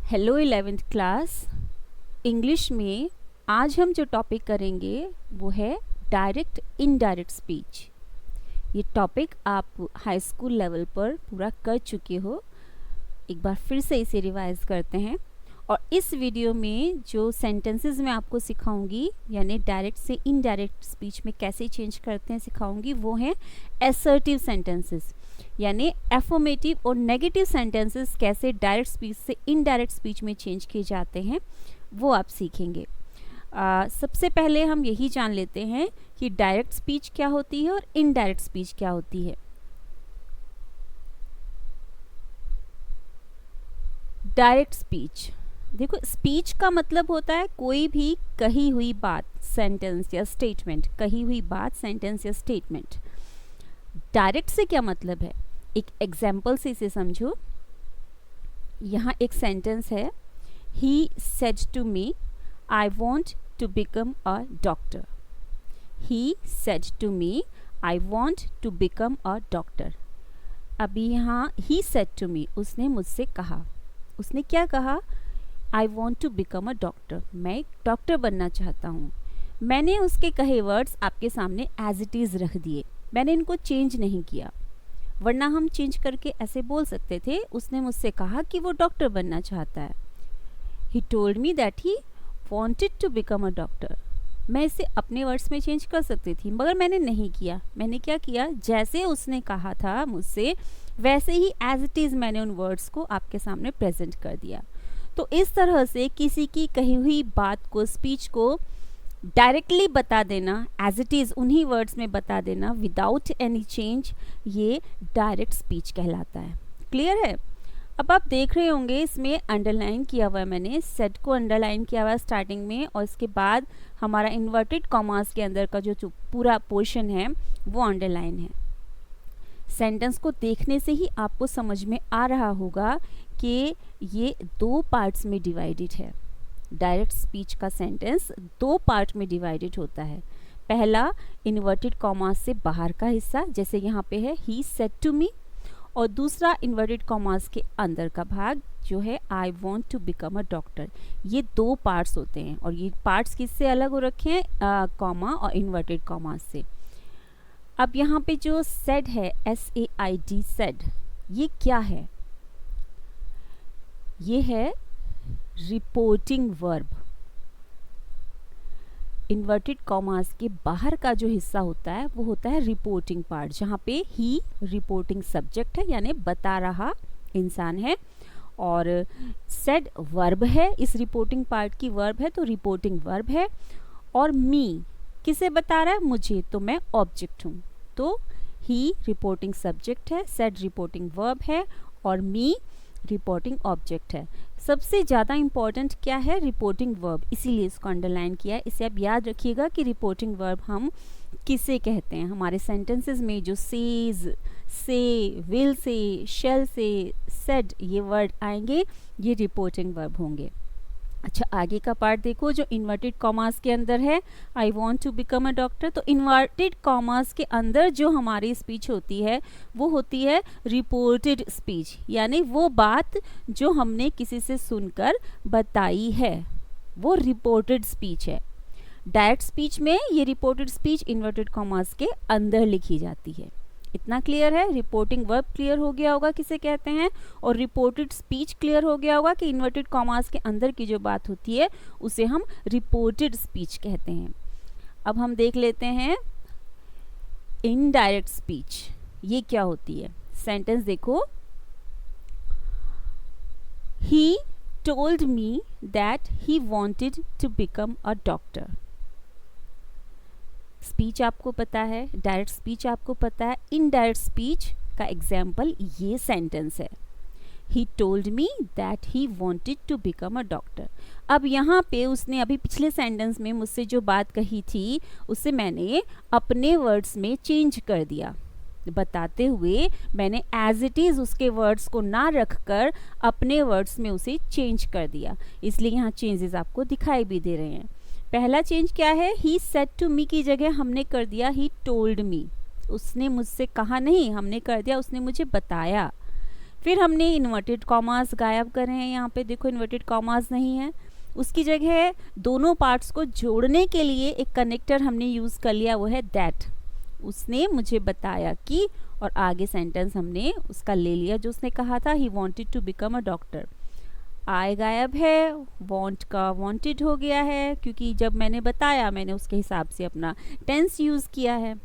Hello 11th class. English में आज हम जो टॉपिक करेंगे वो है डायरेक्ट इनडायरेक्ट स्पीच। ये टॉपिक आप हाई स्कूल लेवल पर पूरा कर चुके हो। एक बार फिर से इसे रिवाइज करते हैं और इस वीडियो में जो सेंटेंसेस मैं आपको सिखाऊंगी यानी डायरेक्ट से इनडायरेक्ट स्पीच में कैसे चेंज करते हैं सिखाऊंगी, वो हैं असर्टिव सेंटेंसेस यानी एफर्मेटिव और नेगेटिव सेंटेंसेस कैसे डायरेक्ट स्पीच से इनडायरेक्ट स्पीच में चेंज किए जाते हैं वो आप सीखेंगे। सबसे पहले हम यही जान लेते हैं कि डायरेक्ट स्पीच क्या होती है और इनडायरेक्ट स्पीच क्या होती है। डायरेक्ट स्पीच, देखो स्पीच का मतलब होता है कोई भी कही हुई बात, सेंटेंस या स्टेटमेंट, कही हुई बात, सेंटेंस या स्टेटमेंट। डायरेक्ट से क्या मतलब है, एक एग्जाम्पल से इसे समझो। यहाँ एक सेंटेंस है, he said to me I want to become a doctor. He said to me I want to become a doctor. अभी यहाँ ही सेड टू मी, उसने मुझसे कहा, उसने क्या कहा, I want to become a doctor, मैं एक डॉक्टर बनना चाहता हूँ। मैंने उसके कहे वर्ड्स आपके सामने एज इट इज़ रख दिए, मैंने इनको चेंज नहीं किया, वरना हम चेंज करके ऐसे बोल सकते थे, उसने मुझसे कहा कि वो डॉक्टर बनना चाहता है। He told me that he wanted to become a doctor. मैं इसे अपने वर्ड्स में चेंज कर सकती थी मगर मैंने नहीं किया। मैंने क्या किया, जैसे उसने कहा था मुझसे वैसे ही एज इट इज़ मैंने उन वर्ड्स को आपके सामने प्रेजेंट कर दिया। तो इस तरह से किसी की कही हुई बात को, स्पीच को डायरेक्टली बता देना, एज इट इज़ उन्हीं वर्ड्स में बता देना विदाउट एनी चेंज, ये डायरेक्ट स्पीच कहलाता है। क्लियर है। अब आप देख रहे होंगे इसमें अंडरलाइन किया हुआ है, मैंने सेड को अंडरलाइन किया हुआ है स्टार्टिंग में, और इसके बाद हमारा इन्वर्टेड कॉमास के अंदर का जो पूरा पोर्शन है वो अंडरलाइन है। सेंटेंस को देखने से ही आपको समझ में आ रहा होगा कि ये दो पार्ट्स में डिवाइडेड है। डायरेक्ट स्पीच का सेंटेंस दो पार्ट में डिवाइडेड होता है। पहला इन्वर्टेड कॉमास से बाहर का हिस्सा, जैसे यहाँ पे है ही सेड टू मी, और दूसरा इन्वर्टेड कॉमास के अंदर का भाग जो है I want to become a doctor. ये दो पार्ट्स होते हैं और ये पार्ट्स किससे अलग हो रखे हैं, कॉमा और इन्वर्टेड कॉमास से। अब यहाँ पे जो सेड है, SAID सेड, ये क्या है, ये है रिपोर्टिंग वर्ब। इन्वर्टेड कॉमास के बाहर का जो हिस्सा होता है वो होता है रिपोर्टिंग पार्ट, जहाँ पे ही रिपोर्टिंग सब्जेक्ट है यानी बता रहा इंसान है, और सेड वर्ब है, इस रिपोर्टिंग पार्ट की वर्ब है तो रिपोर्टिंग वर्ब है, और मी किसे बता रहा है, मुझे, तो मैं ऑब्जेक्ट हूँ। तो ही रिपोर्टिंग सब्जेक्ट है, सेड रिपोर्टिंग वर्ब है और मी रिपोर्टिंग ऑब्जेक्ट है। सबसे ज़्यादा इंपॉर्टेंट क्या है, रिपोर्टिंग वर्ब, इसीलिए इसको अंडरलाइन किया है। इसे आप याद रखिएगा कि रिपोर्टिंग वर्ब हम किसे कहते हैं। हमारे सेंटेंसेस में जो सेज, से, विल से, शेल से, सेड ये वर्ड आएंगे, ये रिपोर्टिंग वर्ब होंगे। अच्छा, आगे का पार्ट देखो जो इन्वर्टेड कॉमास के अंदर है, I want to become a doctor. तो इन्वर्टेड कॉमास के अंदर जो हमारी स्पीच होती है वो होती है रिपोर्टेड स्पीच, यानी वो बात जो हमने किसी से सुनकर बताई है वो रिपोर्टेड स्पीच है। डायरेक्ट स्पीच में ये रिपोर्टेड स्पीच इन्वर्टेड कॉमास के अंदर लिखी जाती है। इतना क्लियर है। रिपोर्टिंग वर्ब क्लियर हो गया होगा किसे कहते हैं, और रिपोर्टेड स्पीच क्लियर हो गया होगा कि इन्वर्टेड कॉमास के अंदर की जो बात होती है उसे हम रिपोर्टेड स्पीच कहते हैं। अब हम देख लेते हैं इनडायरेक्ट स्पीच, ये क्या होती है। सेंटेंस देखो, he told me that he wanted to become a doctor. Speech आपको पता है, डायरेक्ट स्पीच आपको पता है, इनडायरेक्ट स्पीच का एग्जाम्पल ये सेंटेंस है, he told me that he wanted to become a doctor. अब यहाँ पे उसने अभी पिछले सेंटेंस में मुझसे जो बात कही थी उसे मैंने अपने वर्ड्स में चेंज कर दिया, बताते हुए मैंने एज इट इज़ उसके वर्ड्स को ना रखकर अपने वर्ड्स में उसे चेंज कर दिया, इसलिए यहाँ चेंजेस आपको दिखाई भी दे रहे हैं। पहला चेंज क्या है, ही सेड टू मी की जगह हमने कर दिया ही टोल्ड मी। उसने मुझसे कहा नहीं, हमने कर दिया उसने मुझे बताया। फिर हमने इन्वर्टेड कॉमास गायब करे हैं, यहाँ पे देखो इन्वर्टेड कॉमास नहीं है, उसकी जगह दोनों पार्ट्स को जोड़ने के लिए एक कनेक्टर हमने यूज़ कर लिया, वो है दैट। उसने मुझे बताया कि, और आगे सेंटेंस हमने उसका ले लिया जो उसने कहा था, he wanted to become a doctor. I गायब है, वॉन्ट का वॉन्टेड हो गया है, क्योंकि जब मैंने बताया मैंने उसके हिसाब से अपना टेंस यूज़ किया है।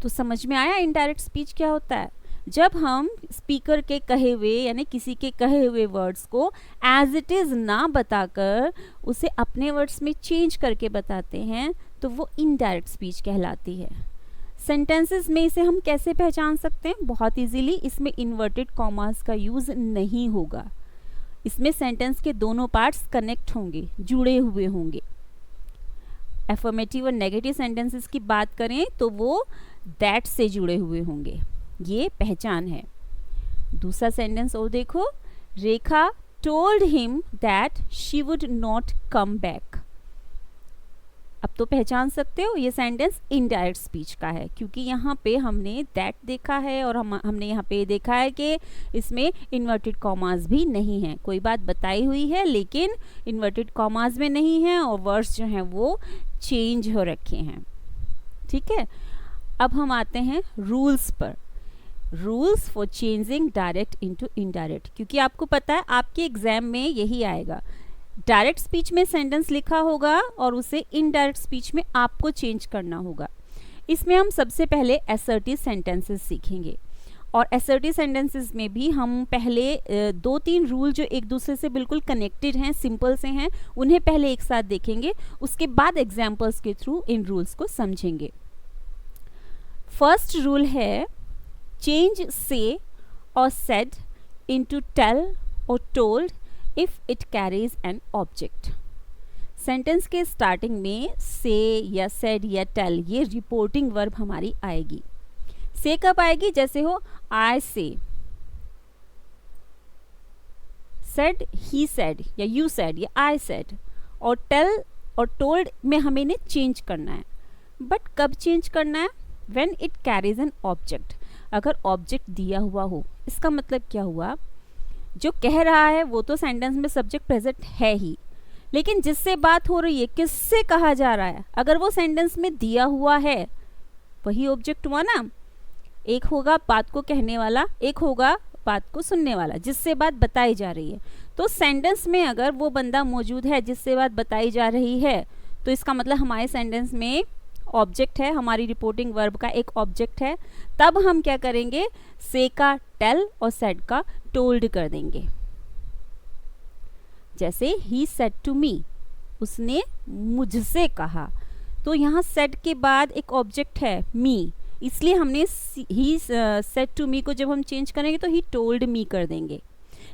तो समझ में आया इनडायरेक्ट स्पीच क्या होता है? जब हम स्पीकर के कहे हुए यानी किसी के कहे हुए वर्ड्स को एज इट इज़ ना बताकर उसे अपने वर्ड्स में चेंज करके बताते हैं तो वो इनडायरेक्ट स्पीच कहलाती है। सेंटेंसेस में इसे हम कैसे पहचान सकते हैं? बहुत इजीली, इसमें इन्वर्टेड कॉमास का यूज़ नहीं होगा। इसमें सेंटेंस के दोनों पार्ट्स कनेक्ट होंगे, जुड़े हुए होंगे। एफर्मेटिव और नेगेटिव सेंटेंसेस की बात करें तो वो दैट से जुड़े हुए होंगे, ये पहचान है। दूसरा सेंटेंस और देखो, Rekha told him that she would not come back. अब तो पहचान सकते हो ये सेंटेंस इनडायरेक्ट स्पीच का है, क्योंकि यहाँ पे हमने दैट देखा है और हमने यहाँ पे देखा है कि इसमें इन्वर्टेड कॉमास भी नहीं है। कोई बात बताई हुई है लेकिन इन्वर्टेड कॉमास में नहीं है और वर्ड्स जो हैं वो चेंज हो रखे हैं। ठीक है, अब हम आते हैं रूल्स पर। Rules for changing direct into indirect, क्योंकि आपको पता है आपके एग्जाम में यही आएगा। डायरेक्ट स्पीच में सेंटेंस लिखा होगा और उसे इनडायरेक्ट स्पीच में आपको चेंज करना होगा। इसमें हम सबसे पहले असर्टिव सेंटेंसेस सीखेंगे और असर्टिव सेंटेंसेस में भी हम पहले 2-3 रूल जो एक दूसरे से बिल्कुल कनेक्टेड हैं, सिंपल से हैं, उन्हें पहले एक साथ देखेंगे, उसके बाद एग्जाम्पल्स के थ्रू इन रूल्स को समझेंगे। फर्स्ट रूल है चेंज से और सेड इनटू टेल और told if it carries an object. Sentence के स्टार्टिंग में से या सेड या टेल ये रिपोर्टिंग वर्ब हमारी आएगी। से कब आएगी? जैसे हो आई से, सेड ही सेड या यू सेड या आई सेड, और टेल और टोल्ड में हमें इन्हें चेंज करना है। बट कब चेंज करना है? When it carries an object. अगर ऑब्जेक्ट दिया हुआ हो, इसका मतलब क्या हुआ? जो कह रहा है वो तो सेंटेंस में सब्जेक्ट प्रेजेंट है ही, लेकिन जिससे बात हो रही है, किससे कहा जा रहा है, अगर वो सेंटेंस में दिया हुआ है वही ऑब्जेक्ट हुआ ना। एक होगा बात को कहने वाला, एक होगा बात को सुनने वाला, जिससे बात बताई जा रही है। तो सेंटेंस में अगर वो बंदा मौजूद है जिससे बात बताई जा रही है तो इसका मतलब हमारे सेंटेंस में ऑब्जेक्ट है, हमारी रिपोर्टिंग वर्ब का एक ऑब्जेक्ट है। तब हम क्या करेंगे? से का टेल और सेड का टोल्ड कर देंगे। जैसे ही सेड टू मी, उसने मुझसे कहा, तो यहाँ सेड के बाद एक ऑब्जेक्ट है मी, इसलिए हमने ही सेड टू मी को जब हम चेंज करेंगे तो ही टोल्ड मी कर देंगे।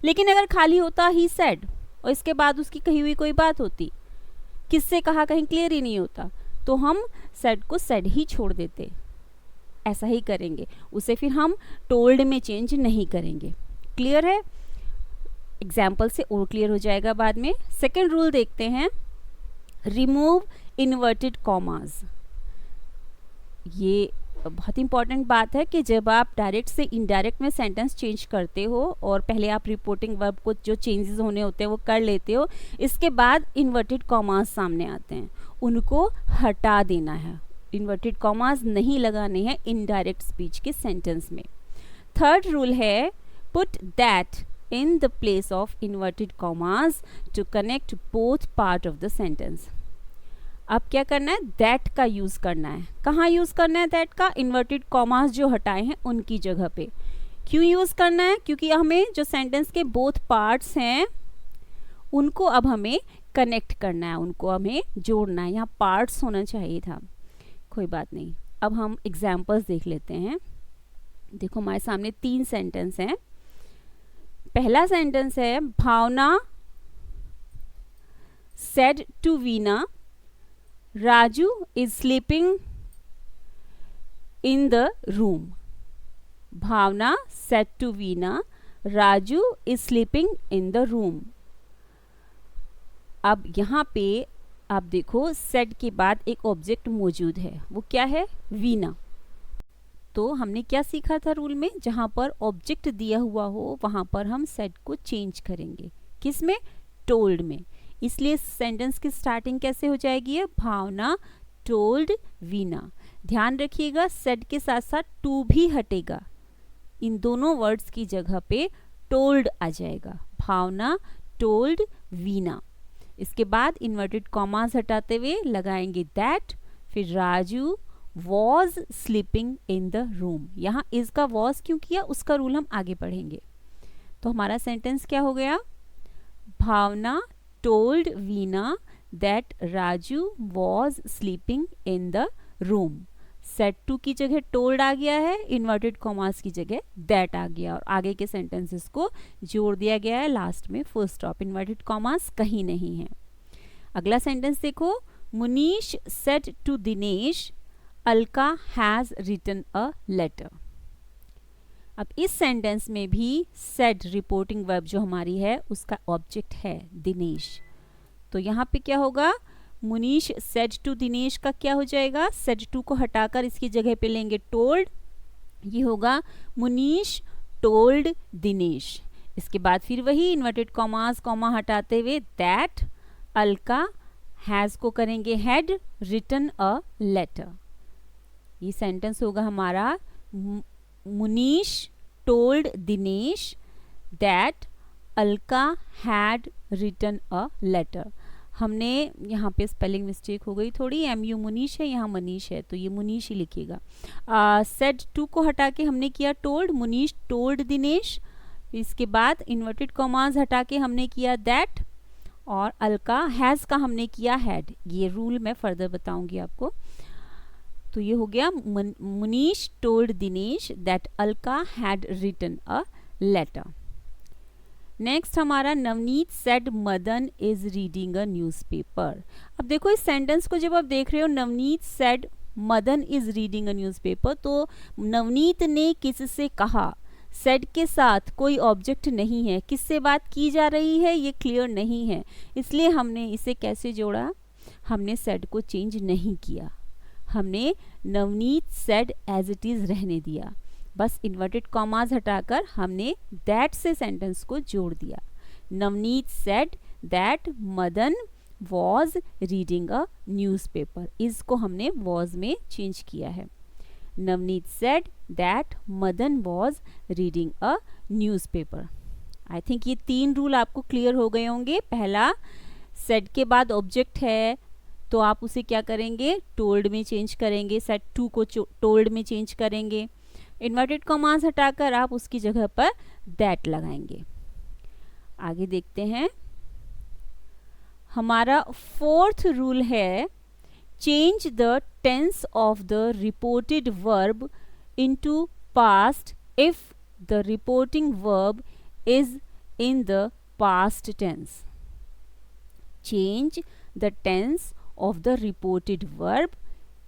लेकिन अगर खाली होता ही सेड और इसके बाद उसकी कही हुई कोई बात होती, किससे कहा कहीं क्लियर ही नहीं होता, तो हम सेड को सेड ही छोड़ देते। ऐसा ही करेंगे, उसे फिर हम टोल्ड में चेंज नहीं करेंगे। क्लियर है? एग्जाम्पल से और क्लियर हो जाएगा बाद में। सेकेंड रूल देखते हैं, रिमूव इन्वर्टेड कॉमास। ये बहुत इंपॉर्टेंट बात है कि जब आप डायरेक्ट से इनडायरेक्ट में सेंटेंस चेंज करते हो और पहले आप रिपोर्टिंग वर्ब को जो चेंजेस होने होते हैं वो कर लेते हो, इसके बाद इन्वर्टेड कॉमास सामने आते हैं, उनको हटा देना है। इन्वर्टेड कॉमास नहीं लगाने हैं इनडायरेक्ट स्पीच के सेंटेंस में। थर्ड रूल है put that in the place of inverted commas to connect both part of the sentence। अब क्या करना है? दैट का यूज करना है। कहाँ यूज करना है दैट का? इन्वर्टेड कॉमास जो हटाए हैं उनकी जगह पे। क्यों यूज करना है? क्योंकि हमें जो सेंटेंस के बोथ पार्ट्स हैं उनको अब हमें कनेक्ट करना है, उनको हमें जोड़ना है। यहाँ पार्ट्स होना चाहिए था, कोई बात नहीं। अब हम एग्जाम्पल्स देख लेते हैं। देखो हमारे सामने 3 सेंटेंस हैं। पहला सेंटेंस है, Bhavna said to Veena Raju is sleeping in the room. Bhavna said to Veena Raju is sleeping in the room. अब यहाँ पे आप देखो सेड के बाद एक ऑब्जेक्ट मौजूद है, वो क्या है? वीना। तो हमने क्या सीखा था रूल में, जहाँ पर ऑब्जेक्ट दिया हुआ हो वहाँ पर हम सेड को चेंज करेंगे, किस में, टोल्ड में। इसलिए सेंटेंस की स्टार्टिंग कैसे हो जाएगी है, भावना टोल्ड वीना। ध्यान रखिएगा सेड के साथ साथ टू भी हटेगा, इन दोनों वर्ड्स की जगह पे टोल्ड आ जाएगा, भावना टोल्ड वीना। इसके बाद इन्वर्टेड कॉमास हटाते हुए लगाएंगे दैट, फिर Raju was sleeping in the room. यहाँ इज का वॉज क्यों किया, उसका रूल हम आगे पढ़ेंगे। तो हमारा सेंटेंस क्या हो गया, Bhavna told Veena that Raju was sleeping in the room. Said to की जगह टोल्ड आ गया है, इन्वर्टेड कॉमास की जगह दैट आ गया, और आगे के सेंटेंसेस को जोड़ दिया गया है लास्ट में फुल स्टॉप, इन्वर्टेड कॉमास कहीं नहीं है। अगला सेंटेंस देखो, Munish said to Dinesh Alka has written a letter. अब इस सेंटेंस में भी सेड रिपोर्टिंग वर्ब जो हमारी है उसका ऑब्जेक्ट है दिनेश। तो यहाँ पे क्या होगा, मुनीश सेड टू दिनेश का क्या हो जाएगा, सेड टू को हटाकर इसकी जगह पे लेंगे टोल्ड, ये होगा मुनीश टोल्ड दिनेश। इसके बाद फिर वही इन्वर्टेड कॉमास कॉमा हटाते हुए दैट अलका हैज को करेंगे हैड रिटन अ लेटर। ये सेंटेंस होगा हमारा Munish told Dinesh that Alka had written a letter. हमने यहाँ पे स्पेलिंग मिस्टेक हो गई थोड़ी, MU मुनीश है, यहाँ मनीष है, तो ये मुनीश ही लिखिएगा। सेड टू को हटा के हमने किया टोल्ड, मुनीश टोल्ड दिनेश। इसके बाद इन्वर्टेड कॉमास हटा के हमने किया दैट, और अलका हैज़ का हमने किया हैड। ये रूल मैं फर्दर बताऊंगी आपको। तो ये हो गया Munish told Dinesh that Alka had written a letter. Next हमारा Navneet said Madan is reading a newspaper. अब देखो इस सेंटेंस को जब आप देख रहे हो, Navneet said Madan is reading a newspaper, तो नवनीत ने किससे कहा, सेड के साथ कोई ऑब्जेक्ट नहीं है, किससे बात की जा रही है ये क्लियर नहीं है, इसलिए हमने इसे कैसे जोड़ा, हमने सेड को चेंज नहीं किया, हमने Navneet said as it is रहने दिया, बस इन्वर्टेड कॉमास हटाकर हमने दैट से सेंटेंस को जोड़ दिया। Navneet said that Madan was reading a newspaper, इसको हमने वॉज में चेंज किया है। Navneet said that Madan was reading a newspaper. I think ये 3 रूल आपको क्लियर हो गए होंगे। पहला, सेड के बाद ऑब्जेक्ट है तो आप उसे क्या करेंगे, टोल्ड में चेंज करेंगे, सेड टू को टोल्ड में चेंज करेंगे, इन्वर्टेड कॉमास हटाकर आप उसकी जगह पर दैट लगाएंगे। आगे देखते हैं, हमारा 4th रूल है change the tense of the reported verb into past if the reporting verb is in the past tense. Change the tense of the reported verb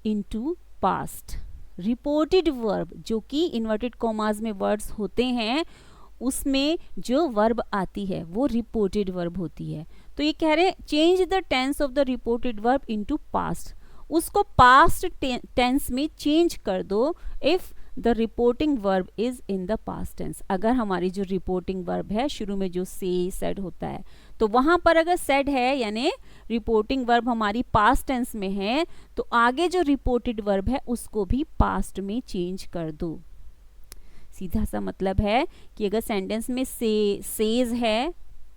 into past. Reported verb जो कि inverted commas में words होते हैं, उसमें जो verb आती है वो रिपोर्टेड वर्ब होती है। तो ये कह रहे हैं change the tense of the reported verb into past, उसको पास्ट टेंस में चेंज कर दो if the reporting verb is in the past tense. अगर हमारी जो रिपोर्टिंग वर्ब है शुरू में जो से सेड होता है, तो वहां पर अगर सेड है यानी रिपोर्टिंग वर्ब हमारी पास्ट टेंस में है, तो आगे जो रिपोर्टेड वर्ब है उसको भी पास्ट में चेंज कर दो। सीधा सा मतलब है कि अगर सेंटेंस में सेज है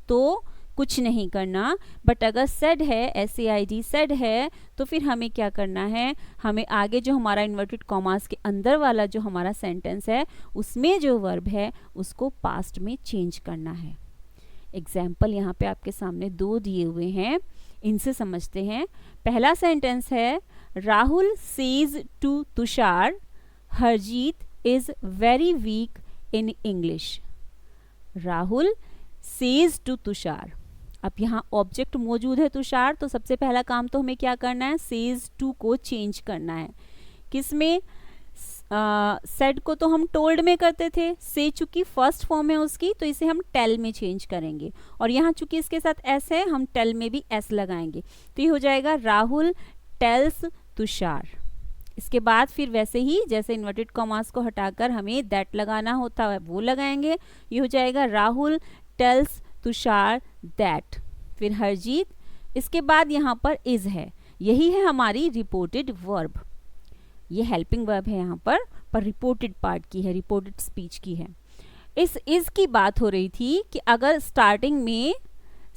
तो कुछ नहीं करना, बट अगर सेड है, SAID सेड है, तो फिर हमें क्या करना है, हमें आगे जो हमारा इन्वर्टेड कॉमास के अंदर वाला जो हमारा सेंटेंस है उसमें जो वर्ब है उसको पास्ट में चेंज करना है। एग्जाम्पल यहाँ पे आपके सामने 2 दिए हुए हैं, इनसे समझते हैं। पहला सेंटेंस है Rahul says to Tushar Harjeet is very weak in English. Rahul says to Tushar, अब यहाँ ऑब्जेक्ट मौजूद है तुषार, तो सबसे पहला काम तो हमें क्या करना है, सेज टू को चेंज करना है। किसमें, सेड को तो हम टोल्ड में करते थे, से चूंकि फर्स्ट फॉर्म है उसकी तो इसे हम टेल में चेंज करेंगे, और यहाँ चूंकि इसके साथ एस है हम टेल में भी एस लगाएंगे, तो ये हो जाएगा राहुल टेल्स तुषार। इसके बाद फिर वैसे ही जैसे इन्वर्टेड कॉमास को हटाकर हमें दैट लगाना होता है वो लगाएंगे। ये हो जाएगा राहुल टेल्स तुषार दैट, फिर हरजीत, इसके बाद यहाँ पर इज है, यही है हमारी रिपोर्टेड वर्ब। ये हेल्पिंग वर्ब है यहाँ पर रिपोर्टेड पार्ट की है, रिपोर्टेड स्पीच की है। इस इज की बात हो रही थी कि अगर स्टार्टिंग में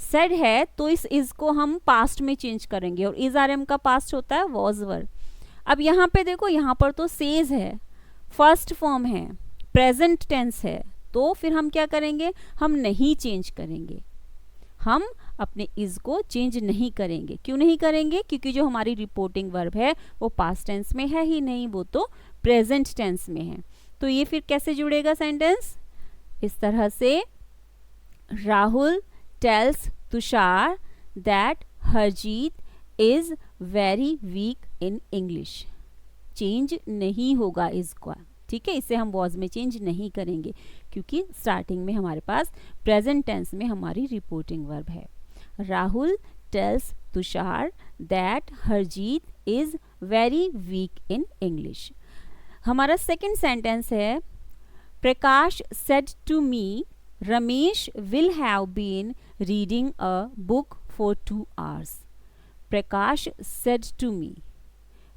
सेड है तो इस इज को हम पास्ट में चेंज करेंगे, और इज आर एम का पास्ट होता है वॉज वर। अब यहाँ पे देखो, यहाँ पर तो सेज है, फर्स्ट फॉर्म है, प्रेजेंट टेंस है, तो फिर हम क्या करेंगे, हम नहीं चेंज करेंगे, हम अपने इज को चेंज नहीं करेंगे। क्यों नहीं करेंगे? क्योंकि जो हमारी रिपोर्टिंग वर्ब है वो पास्ट टेंस में है ही नहीं, वो तो प्रेजेंट टेंस में है। तो ये फिर कैसे जुड़ेगा सेंटेंस? इस तरह से, Rahul tells Tushar that Harjeet is very weak in English. Change नहीं होगा इसका, ठीक है, इसे हम वॉज में चेंज नहीं करेंगे क्योंकि स्टार्टिंग में हमारे पास प्रेजेंट टेंस में हमारी रिपोर्टिंग वर्ब है। Rahul tells Tushar that Harjeet is very weak in English. हमारा सेकंड सेंटेंस है, Prakash said to me Ramesh will have been reading a book for 2 hours। Prakash said to me,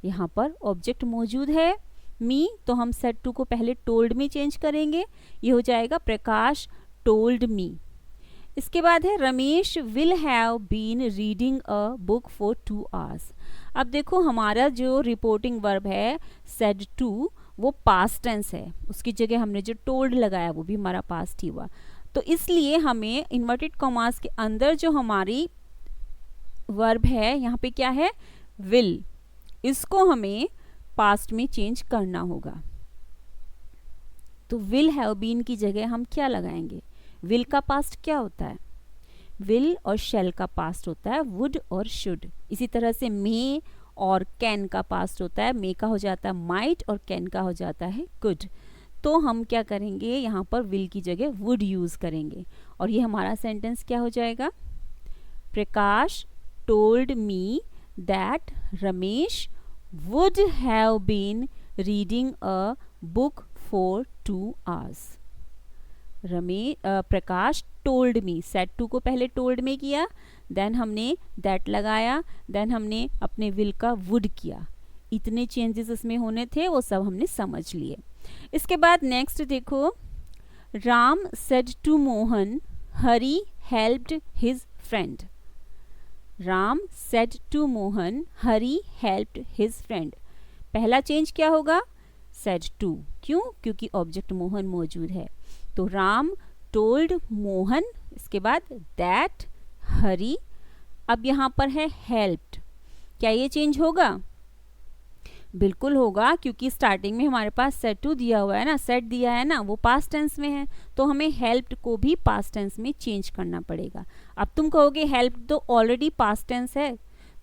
यहाँ पर ऑब्जेक्ट मौजूद है मी, तो हम सेड टू को पहले टोल्ड में चेंज करेंगे, ये हो जाएगा प्रकाश टोल्ड मी। इसके बाद है Ramesh will have been reading a book for 2 hours। अब देखो हमारा जो रिपोर्टिंग वर्ब है सेड टू वो पास्ट टेंस है, उसकी जगह हमने जो टोल्ड लगाया वो भी हमारा पास्ट ही हुआ, तो इसलिए हमें इन्वर्टेड कॉमास के अंदर जो हमारी वर्ब है यहाँ पे क्या है, विल, इसको हमें पास्ट में चेंज करना होगा। तो विल हैव बीन की जगह हम क्या लगाएंगे? विल का पास्ट क्या होता है? विल और शैल का पास्ट होता है वुड और शुड। इसी तरह से मे और कैन का पास्ट होता है, मे का हो जाता है माइट और कैन का हो जाता है कुड। तो हम क्या करेंगे, यहाँ पर विल की जगह वुड यूज करेंगे, और ये हमारा सेंटेंस क्या हो जाएगा, Prakash told me that Ramesh would have been reading a book for 2 hours। Prakash told me, said to को पहले टोल्ड में किया, देन हमने दैट लगाया, देन हमने अपने विल का वुड किया, इतने चेंजेस इसमें होने थे वो सब हमने समझ लिए। इसके बाद नेक्स्ट देखो, Ram said to Mohan Hari helped his friend. Ram said to Mohan Hari helped his friend. पहला चेंज क्या होगा, सेड टू, क्यों? क्योंकि ऑब्जेक्ट मोहन मौजूद है, तो राम टोल्ड मोहन, इसके बाद दैट हरी, अब यहाँ पर है हेल्प्ड, क्या ये चेंज होगा? बिल्कुल होगा, क्योंकि स्टार्टिंग में हमारे पास सेड टू दिया हुआ है ना, सेड दिया है ना, वो पास्ट टेंस में है, तो हमें हेल्प्ड को भी पास्ट टेंस में चेंज करना पड़ेगा। अब तुम कहोगे हेल्प्ड तो ऑलरेडी पास्ट टेंस है,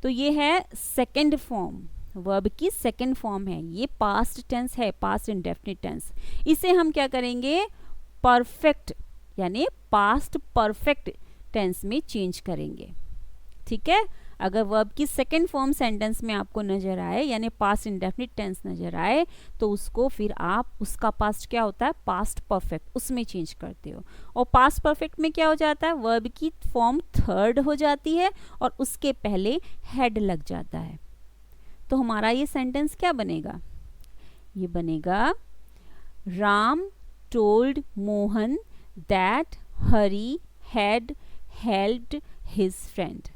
तो ये है सेकंड फॉर्म, वर्ब की सेकंड फॉर्म है, ये पास्ट टेंस है, पास्ट इंडेफिनिट टेंस। इसे हम क्या करेंगे, परफेक्ट यानी पास्ट परफेक्ट टेंस में चेंज करेंगे, ठीक है। अगर वर्ब की सेकेंड फॉर्म सेंटेंस में आपको नजर आए, यानी पास्ट इंडेफिनिट टेंस नजर आए, तो उसको फिर आप, उसका पास्ट क्या होता है, पास्ट परफेक्ट, उसमें चेंज करते हो। और पास्ट परफेक्ट में क्या हो जाता है, वर्ब की फॉर्म थर्ड हो जाती है और उसके पहले हेड लग जाता है। तो हमारा ये सेंटेंस क्या बनेगा, ये बनेगा Ram told Mohan that Hari had helped his friend.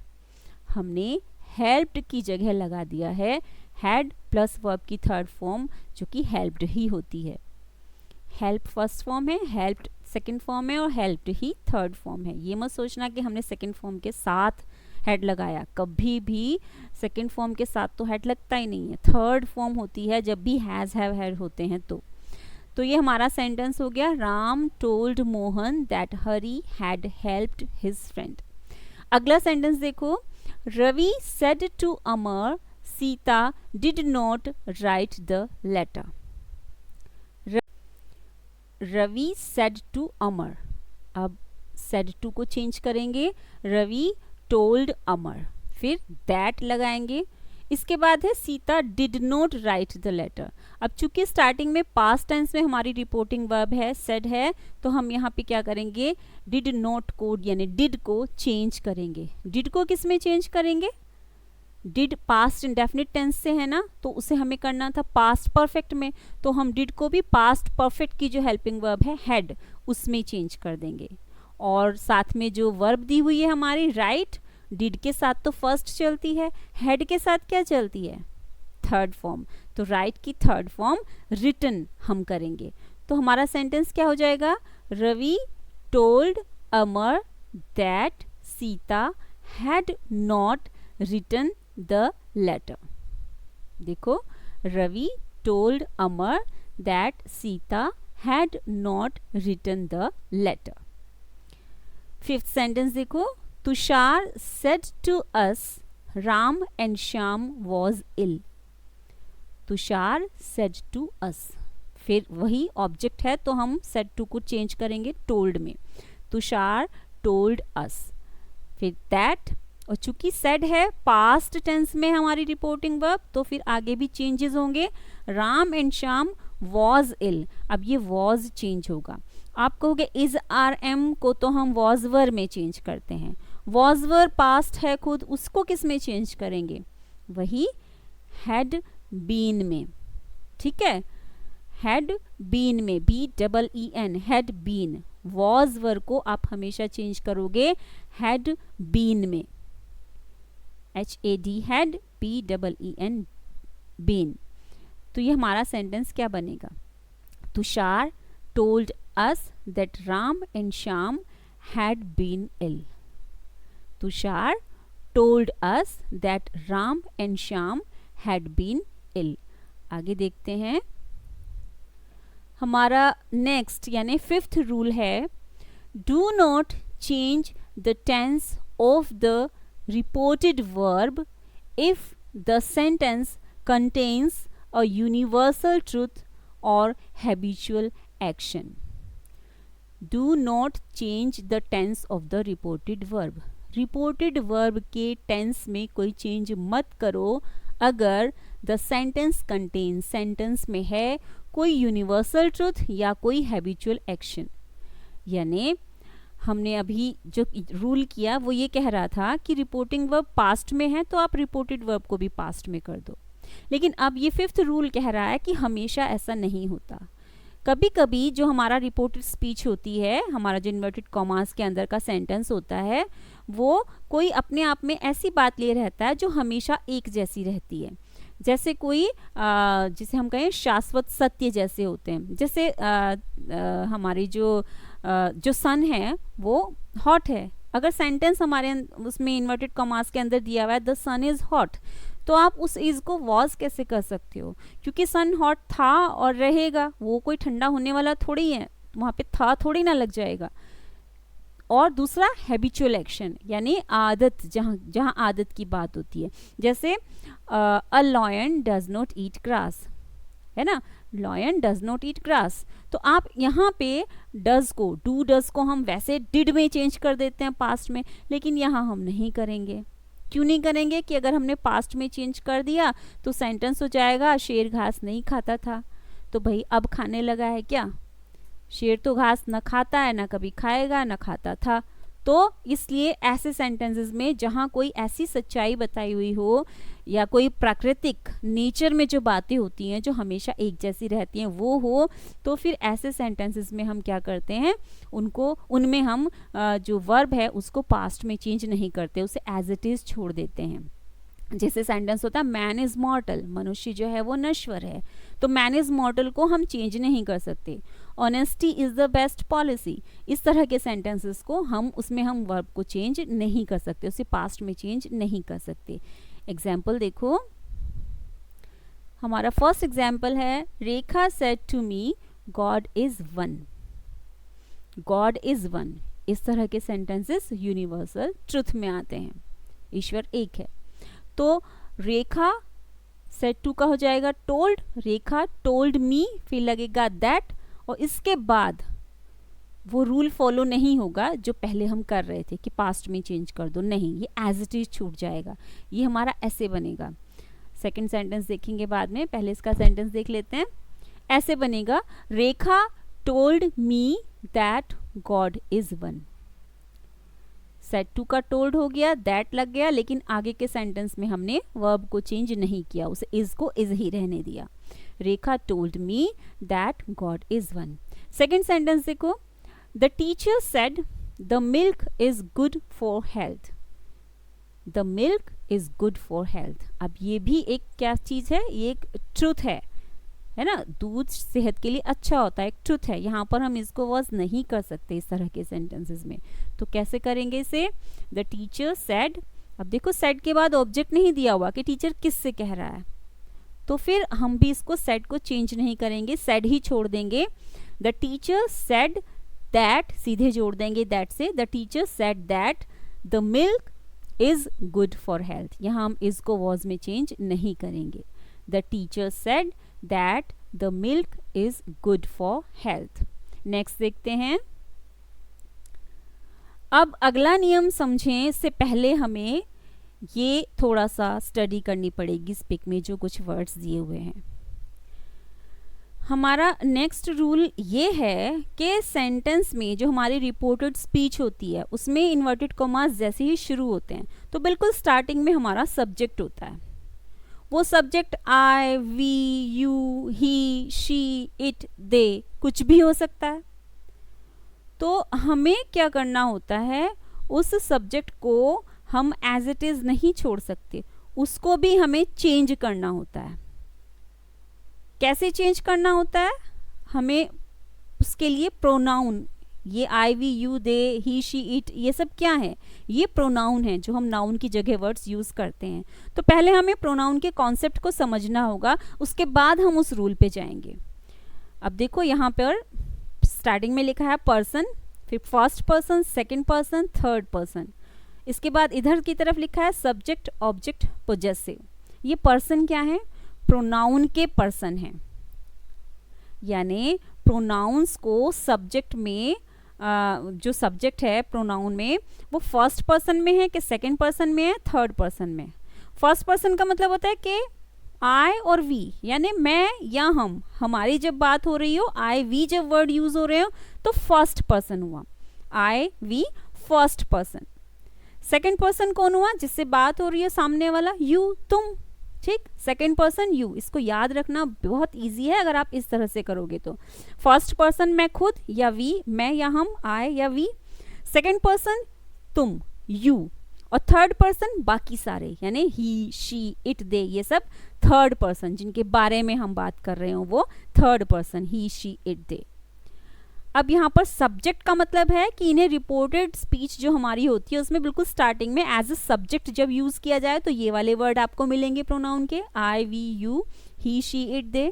हमने हेल्प्ड की जगह लगा दिया है हैड प्लस वर्ब की थर्ड फॉर्म जो कि हेल्प्ड ही होती है। हेल्प फर्स्ट फॉर्म है, हेल्प्ड सेकंड फॉर्म है और हेल्प्ड ही थर्ड फॉर्म है। ये मत सोचना कि हमने सेकंड फॉर्म के साथ हेड लगाया, कभी भी सेकंड फॉर्म के साथ तो हेड लगता ही नहीं है, थर्ड फॉर्म होती है जब भी हैज हैव हैड होते हैं। तो ये हमारा सेंटेंस हो गया, Ram told Mohan that Hari had helped his friend. अगला सेंटेंस देखो, Ravi said to Amar Sita did not write the letter. Ravi said to Amar, अब सेड टू को चेंज करेंगे, रवि टोल्ड अमर, फिर दैट लगाएंगे, इसके बाद है Sita did not write the letter. अब चूंकि स्टार्टिंग में पास्ट टेंस में हमारी रिपोर्टिंग वर्ब है, सेड है, तो हम यहाँ पे क्या करेंगे, डिड नॉट को यानी डिड को चेंज करेंगे। डिड को किस में चेंज करेंगे, डिड पास्ट इंडेफिनिट टेंस से है ना, तो उसे हमें करना था पास्ट परफेक्ट में, तो हम डिड को भी पास्ट परफेक्ट की जो हेल्पिंग वर्ब है हैड, उसमें चेंज कर देंगे। और साथ में जो वर्ब दी हुई है हमारी राइट, डिड के साथ तो फर्स्ट चलती है, हेड के साथ क्या चलती है, थर्ड फॉर्म। तो राइट की थर्ड फॉर्म रिटन हम करेंगे। तो हमारा सेंटेंस क्या हो जाएगा, Ravi told Amar that Sita had not written the letter. देखो, Ravi told Amar that Sita had not written the letter. Fifth sentence देखो, Tushar said to us Ram and Shyam was ill. Tushar said to us, फिर वही ऑब्जेक्ट है तो हम सेड टू को चेंज करेंगे टोल्ड में। तुषार टोल्ड अस, फिर दैट, और चूंकि सेड है पास्ट टेंस में हमारी रिपोर्टिंग वर्ब, तो फिर आगे भी चेंजेस होंगे। Ram and Shyam was ill, अब ये वॉज चेंज होगा। आप कहोगे इज आर एम को तो हम वॉज वर में चेंज करते हैं, वॉज वर पास्ट है खुद, उसको किस में चेंज करेंगे, वही हैड बीन में। ठीक है, हैड बीन में, B double E N, had been. Was were को आप हमेशा चेंज करोगे हैड बीन में, H A D, had, B double E N, been. तो ये हमारा सेंटेंस क्या बनेगा, Tushar told us that Ram and Shyam had been ill. Tushar told us that Ram and Shyam had been ill. आगे देखते हैं, हमारा नेक्स्ट यानी फिफ्थ रूल है, do not change the tense of the reported verb if the sentence contains a universal truth or habitual action. Do not change the tense of the reported verb. Reported verb के tense में कोई change मत करो अगर the sentence contains, sentence में है कोई universal truth या कोई habitual action। यानी हमने अभी जो रूल किया वो ये कह रहा था कि रिपोर्टिंग वर्ब पास्ट में है तो आप रिपोर्टेड वर्ब को भी पास्ट में कर दो, लेकिन अब ये फिफ्थ रूल कह रहा है कि हमेशा ऐसा नहीं होता। कभी कभी जो हमारा रिपोर्टेड स्पीच होती है, हमारा जो इन्वर्टेड कॉमास के अंदर का सेंटेंस होता है, वो कोई अपने आप में ऐसी बात ले रहता है जो हमेशा एक जैसी रहती है। जैसे कोई जिसे हम कहें शाश्वत सत्य जैसे होते हैं। जैसे हमारी जो सन है वो हॉट है, अगर सेंटेंस हमारे उसमें इन्वर्टेड कॉमास के अंदर दिया हुआ है द सन इज हॉट, तो आप उस इज को वॉज कैसे कर सकते हो, क्योंकि सन हॉट था और रहेगा, वो कोई ठंडा होने वाला थोड़ी है, वहाँ पे था थोड़ी ना लग जाएगा। और दूसरा हैबिचुअल एक्शन, यानी आदत, जहाँ आदत की बात होती है। जैसे a lion does not eat grass, है ना, lion does not eat grass, तो आप यहाँ पे डज को, डू डज को हम वैसे डिड में चेंज कर देते हैं पास्ट में, लेकिन यहाँ हम नहीं करेंगे। क्यों नहीं करेंगे कि अगर हमने पास्ट में चेंज कर दिया तो सेंटेंस हो जाएगा शेर घास नहीं खाता था, तो भाई अब खाने लगा है क्या, शेर तो घास न खाता है, ना कभी खाएगा, ना खाता था। तो इसलिए ऐसे सेंटेंसेस में जहाँ कोई ऐसी सच्चाई बताई हुई हो या कोई प्राकृतिक नेचर में जो बातें होती हैं जो हमेशा एक जैसी रहती हैं वो हो, तो फिर ऐसे सेंटेंसेस में हम क्या करते हैं, उनमें हम जो वर्ब है उसको पास्ट में चेंज नहीं करते, उसे एज इट इज छोड़ देते हैं। जैसे सेंटेंस होता है मैन इज मॉर्टल, मनुष्य जो है वो नश्वर है, तो मैन इज मॉर्टल को हम चेंज नहीं कर सकते। Honesty is the best policy, इस तरह के सेंटेंसेस को उसमें हम वर्ब को चेंज नहीं कर सकते, उसे पास्ट में चेंज नहीं कर सकते। एग्जाम्पल देखो, हमारा फर्स्ट एग्जाम्पल है, Rekha said to me God is one. God is one, इस तरह के सेंटेंसेस यूनिवर्सल ट्रुथ में आते हैं, ईश्वर एक है। तो रेखा सेड टू का हो जाएगा टोल्ड, रेखा टोल्ड मी, फिर लगेगा दैट, और इसके बाद वो रूल फॉलो नहीं होगा जो पहले हम कर रहे थे कि पास्ट में चेंज कर दो, नहीं, ये एज इट इज छूट जाएगा। ये हमारा ऐसे बनेगा, सेकंड सेंटेंस देखेंगे बाद में, पहले इसका सेंटेंस देख लेते हैं। ऐसे बनेगा, Rekha told me that God is one. Said to का टोल्ड हो गया, दैट लग गया, लेकिन आगे के सेंटेंस में हमने वर्ब को चेंज नहीं किया, उसे इज को इज ही रहने दिया। Rekha told me that God is one. Second sentence देखो, the teacher said the milk is good for health. The milk is good for health. अब ये भी एक क्या चीज है, ये एक ट्रुथ है ना, दूध सेहत के लिए अच्छा होता है, एक ट्रुथ है। यहाँ पर हम इसको वर्स नहीं कर सकते इस तरह के सेंटेंसेस में, तो कैसे करेंगे इसे, द टीचर सेड। अब देखो सेड के बाद ऑब्जेक्ट नहीं दिया हुआ कि टीचर किससे कह रहा है, तो फिर हम भी इसको सेड को चेंज नहीं करेंगे, सेड ही छोड़ देंगे। द टीचर सेड दैट, सीधे जोड़ देंगे दैट से, the teacher said that the milk is good for health. यहाँ हम इज को वॉज में चेंज नहीं करेंगे। The teacher said that the milk is good for health. Next देखते हैं। अब अगला नियम समझें, इससे पहले हमें ये थोड़ा सा स्टडी करनी पड़ेगी इस पिक में जो कुछ वर्ड्स दिए हुए हैं। हमारा नेक्स्ट रूल ये है कि सेंटेंस में जो हमारी रिपोर्टेड स्पीच होती है उसमें इन्वर्टेड कॉमास जैसे ही शुरू होते हैं तो बिल्कुल स्टार्टिंग में हमारा सब्जेक्ट होता है। वो subject I, we, you, he, she, it, they कुछ भी हो सकता है। तो हमें क्या करना होता है, उस सब्जेक्ट को हम एज इट इज नहीं छोड़ सकते, उसको भी हमें चेंज करना होता है। कैसे चेंज करना होता है, हमें उसके लिए प्रोनाउन, ये I, we, you, they, he, she, it, ये सब क्या है, ये प्रोनाउन है जो हम नाउन की जगह वर्ड्स यूज करते हैं। तो पहले हमें प्रोनाउन के कॉन्सेप्ट को समझना होगा, उसके बाद हम उस रूल पे जाएंगे। अब देखो यहाँ पर स्टार्टिंग में लिखा है पर्सन, फिर first person, second person, third person. इसके बाद इधर की तरफ लिखा है सब्जेक्ट, ऑब्जेक्ट, पोजेसिव। ये पर्सन क्या है, प्रोनाउन के पर्सन हैं, यानी प्रोनाउंस को सब्जेक्ट में जो सब्जेक्ट है प्रोनाउन में वो फर्स्ट पर्सन में है कि सेकंड पर्सन में है, थर्ड पर्सन में। फर्स्ट पर्सन का मतलब होता है कि आई और वी, यानी मैं या हम, हमारी जब बात हो रही हो, आई वी जब वर्ड यूज हो रहे हो तो फर्स्ट पर्सन हुआ, I we first person. Second person कौन हुआ, जिससे बात हो रही है सामने वाला, यू, तुम, ठीक, सेकंड पर्सन यू। इसको याद रखना बहुत इजी है अगर आप इस तरह से करोगे तो। फर्स्ट पर्सन मैं खुद या वी, मैं या हम, आई या वी। सेकंड पर्सन तुम, यू, और थर्ड पर्सन बाकी सारे, यानी ही, शी, इट, दे, ये सब थर्ड पर्सन जिनके बारे में हम बात कर रहे हो वो third person, he, she, it, they. अब यहाँ पर सब्जेक्ट का मतलब है कि इन्हें रिपोर्टेड स्पीच जो हमारी होती है उसमें बिल्कुल स्टार्टिंग में एज अ सब्जेक्ट जब यूज किया जाए तो ये वाले वर्ड आपको मिलेंगे प्रोनाउन के, I, we, you, he, she, it, they.